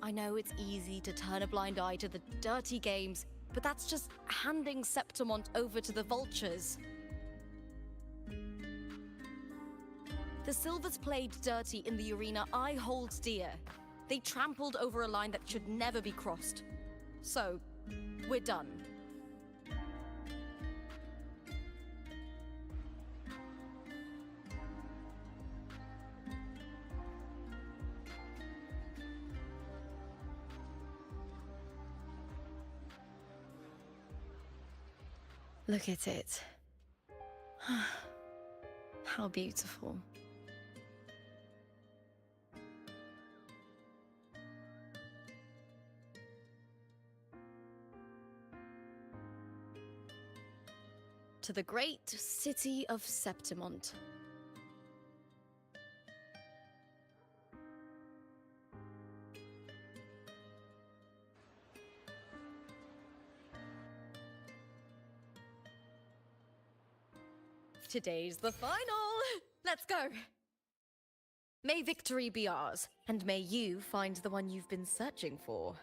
I know it's easy to turn a blind eye to the dirty games, but that's just handing Septimont over to the vultures. The Silvers played dirty in the arena I hold dear. They trampled over a line that should never be crossed. So, we're done. Look at it. How beautiful. To the great city of Septimont. Today's the final! Let's go! May victory be ours, and may you find the one you've been searching for.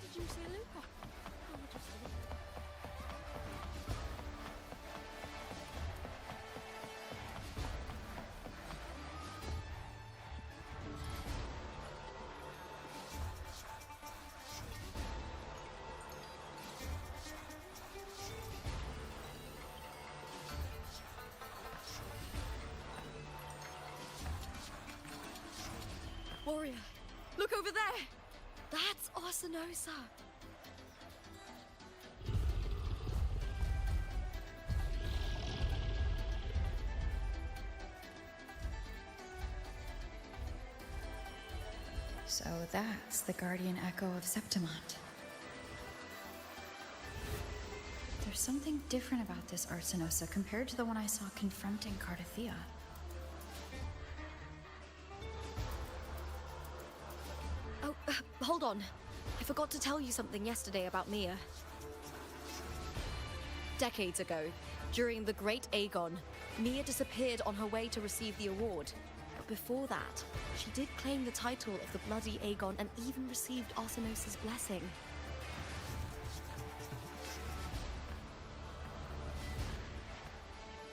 Did you see Luca? Oh, just Warrior, look over there! That's Arsinosa! So that's the guardian echo of Septimont. There's something different about this Arsinosa compared to the one I saw confronting Cardathea. Oh, hold on. I forgot to tell you something yesterday about Mia. Decades ago, during the Great Aegon, Mia disappeared on her way to receive the award. But before that, she did claim the title of the Bloody Aegon and even received Arsinosa's blessing.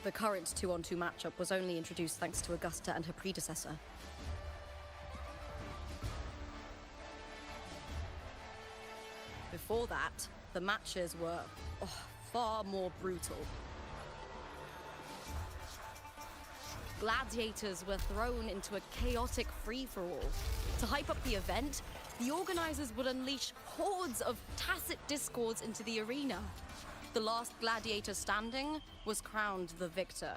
The current 2-on-2 matchup was only introduced thanks to Augusta and her predecessor. Before that, the matches were far more brutal. Gladiators were thrown into a chaotic free-for-all. To hype up the event, the organizers would unleash hordes of tacit discords into the arena. The last gladiator standing was crowned the victor.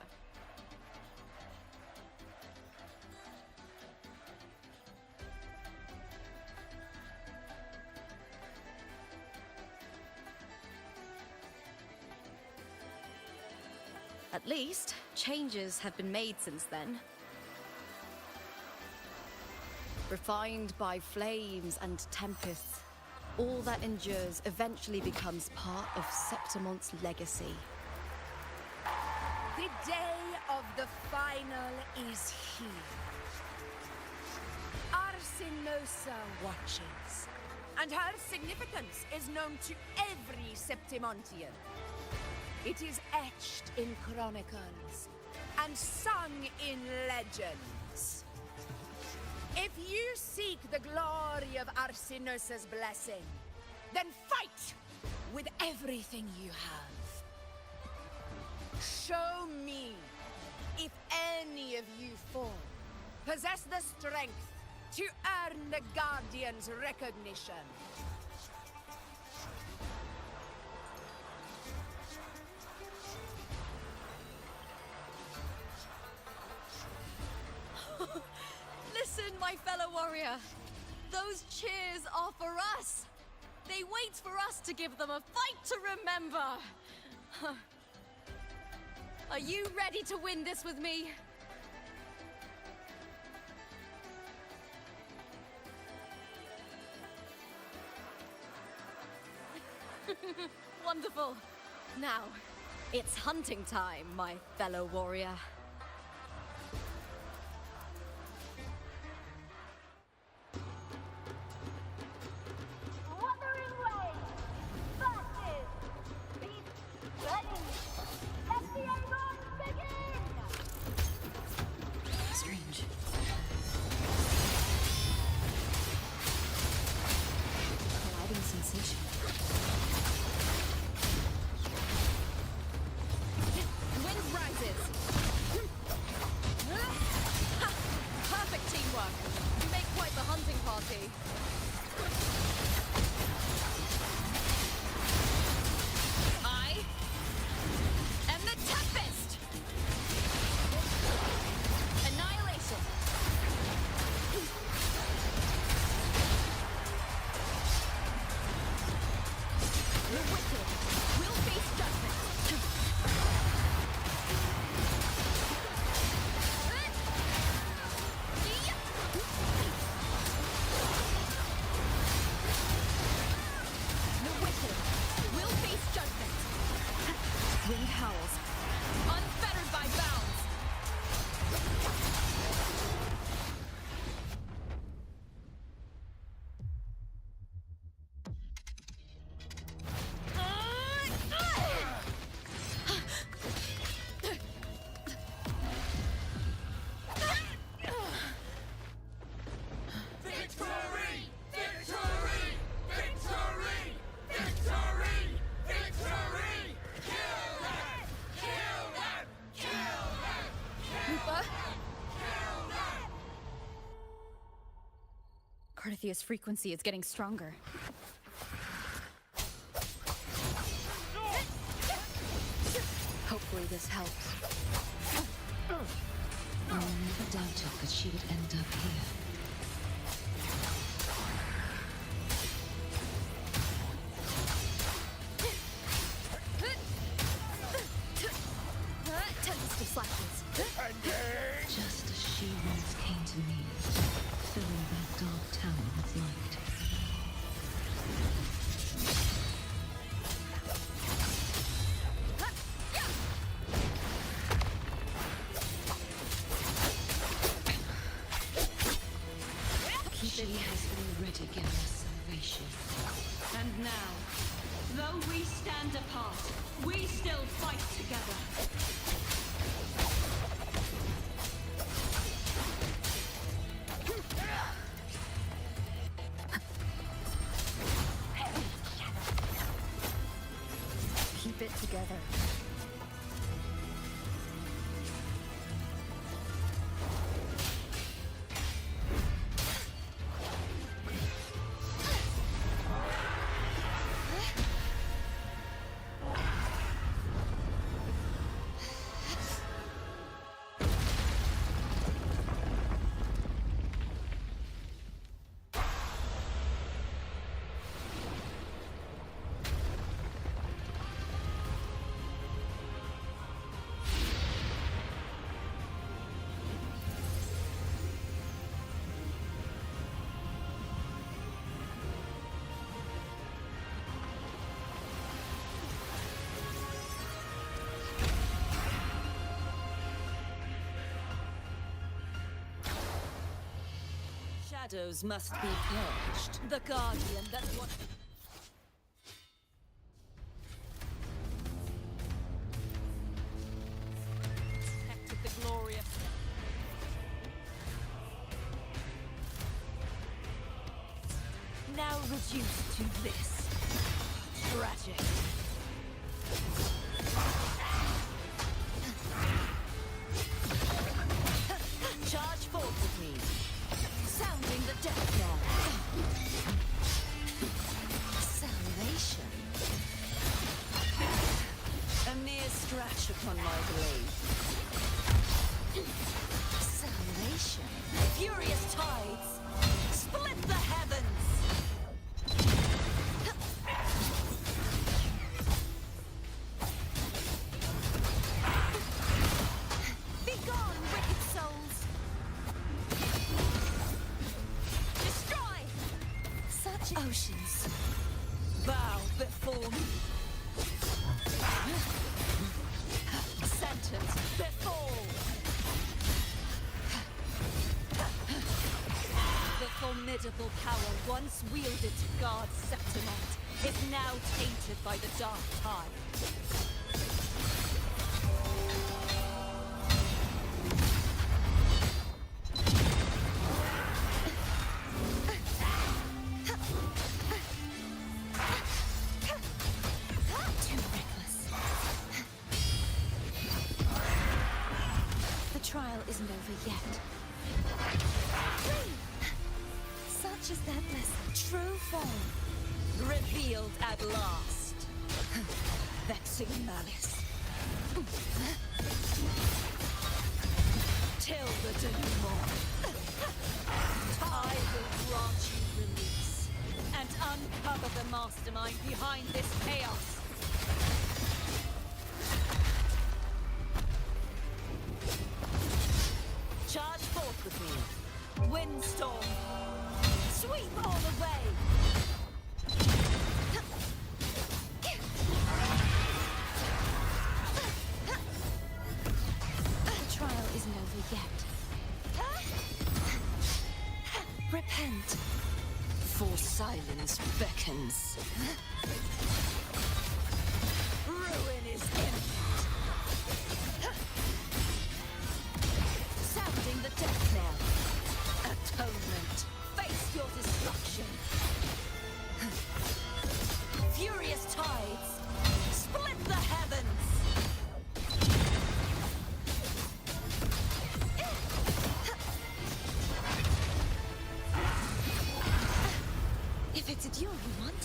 At least, changes have been made since then. Refined by flames and tempests, all that endures eventually becomes part of Septimon's legacy. The day of the final is here. Arsinosa watches, and her significance is known to every Septimontian. It is etched in chronicles and sung in legends. If you seek the glory of Arsinosa's blessing, then fight with everything you have. Show me if any of you four possess the strength to earn the Guardian's recognition. Listen, my fellow warrior. Those cheers are for us. They wait for us to give them a fight to remember. Are you ready to win this with me? Wonderful. Now, it's hunting time, my fellow warrior. Wuthering Waves versus Beast Ready. Let the Aegon begin! Strange. Colliding sensation. Wind rises. Perfect teamwork. You make quite the hunting party. I am the Tempest. Annihilation. The wicked will face judgment. The wicked will face judgment. Wind howls, unfettered by bounds. Victory! Victory! Victory! Victory! Victory! Kill them! Kill them! Kill them! Lupa? Kill them! Carthia's frequency is getting stronger. Hopefully this helps. I never doubted that she would end up here. Tempest of slashes. Just as she once came to me, filling that dark tower with light. She has already given us salvation. And now, though we stand apart, we still fight together. together. Shadows must be purged. The Guardian that what... protected the glorious... Now reduced to this. Tragic. Charge forth with me. Sounding the death knell. Salvation. A mere scratch upon my blade. Salvation. Furious tides. Split the heavens. Begone, wicked souls. Destroy! Such oceans. Bow before me. Sentence before. The formidable power once wielded to guard Septimont is now tainted by the dark tide. Too reckless. The trial isn't over yet. Such is their blessing. True form revealed at last. Vexing malice. Till the denouement. I will grant you release and uncover the mastermind behind this chaos. Charge forth with me. Windstorm. Sweep all away. The trial isn't over yet. Repent. For silence beckons. Ruin is imminent. Sounding the death knell. Atonement. Face your destruction. Furious tides. Split the heavens. If it's a duel you want.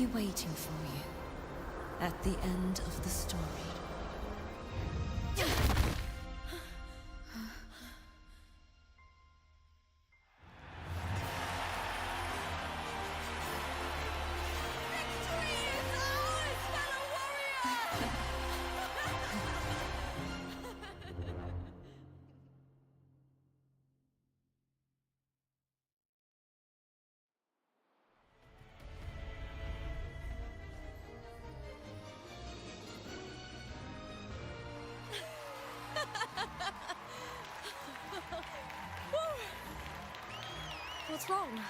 be waiting for you at the end of the story. What's wrong?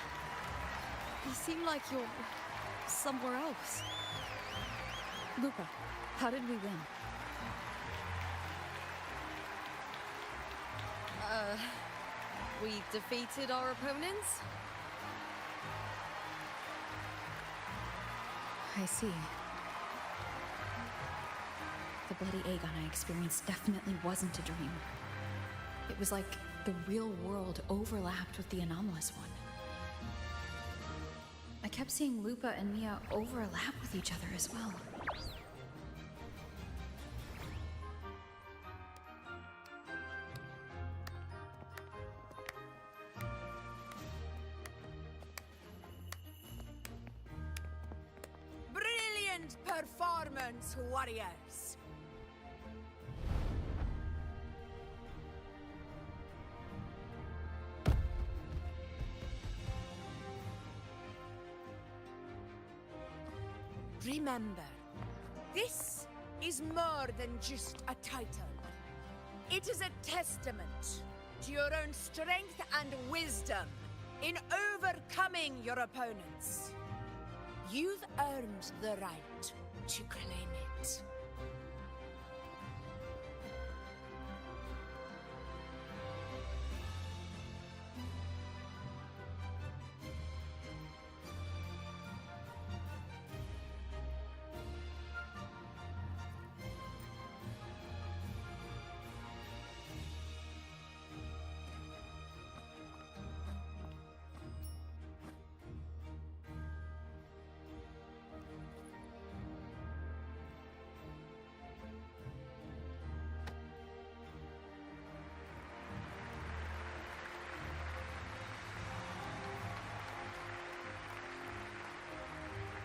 You seem like you're somewhere else. Lupa, how did we win? We defeated our opponents? I see. The bloody Aegon I experienced definitely wasn't a dream. It was like the real world overlapped with the anomalous one. I kept seeing Lupa and Mia overlap with each other as well. Brilliant performance, warriors! Remember, this is more than just a title. It is a testament to your own strength and wisdom in overcoming your opponents. You've earned the right to claim it.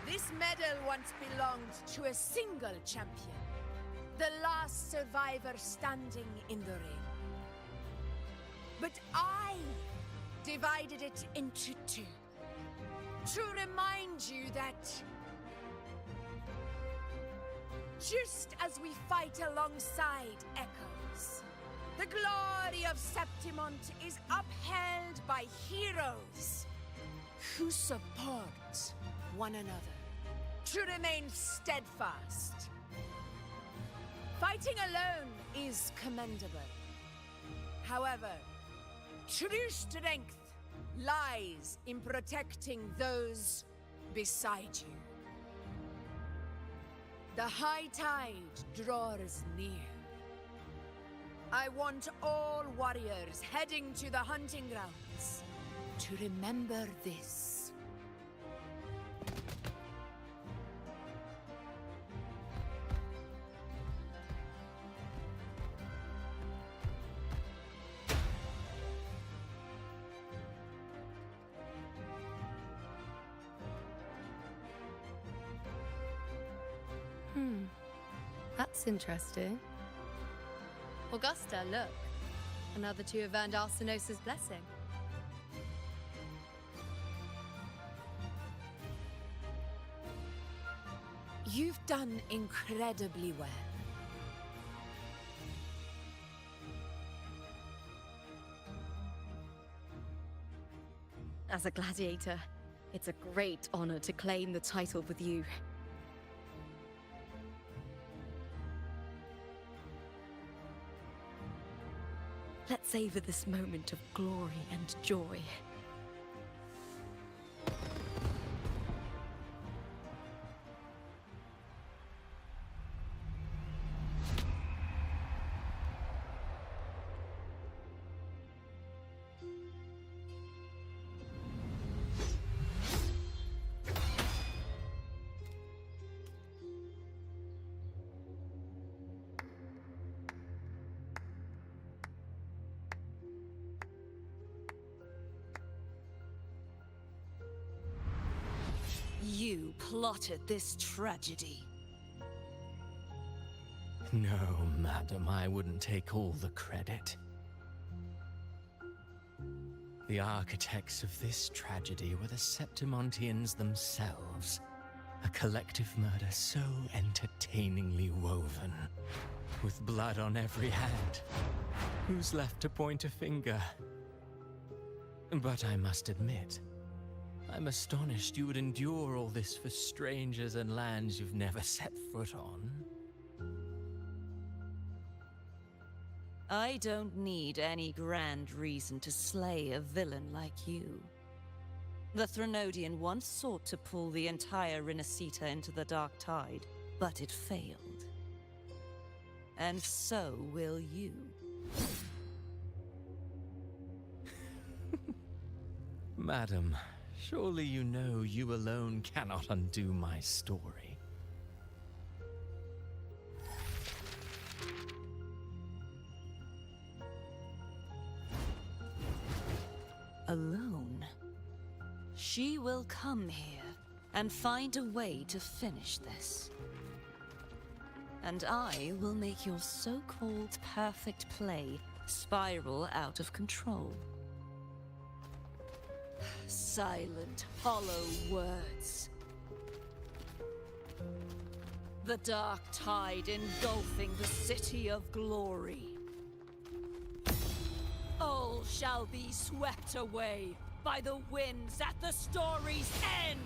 This medal once belonged to a single champion, the last survivor standing in the ring. But I divided it into two, to remind you that just as we fight alongside echoes, the glory of Septimont is upheld by heroes who support one another, to remain steadfast. Fighting alone is commendable. However, true strength lies in protecting those beside you. The high tide draws near. I want all warriors heading to the hunting grounds to remember this. That's interesting. Augusta, look. Another two have earned Arsenos's blessing. You've done incredibly well. As a gladiator, it's a great honor to claim the title with you. Let's savor this moment of glory and joy. plotted this tragedy? No, madam, I wouldn't take all the credit. The architects of this tragedy were the Septimontians themselves. A collective murder so entertainingly woven, with blood on every hand. Who's left to point a finger? But I must admit, I'm astonished you would endure all this for strangers and lands you've never set foot on. I don't need any grand reason to slay a villain like you. The Threnodian once sought to pull the entire Renacita into the Dark Tide, but it failed. And so will you. Madam, surely you know you alone cannot undo my story. Alone? She will come here and find a way to finish this. And I will make your so-called perfect play spiral out of control. Silent, hollow words. The dark tide engulfing the city of glory. All shall be swept away by the winds at the story's end!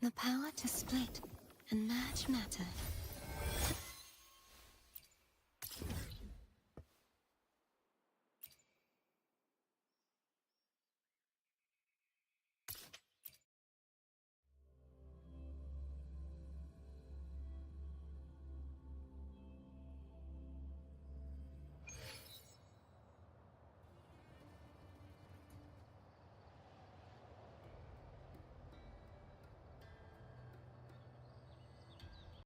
The power to split and merge matter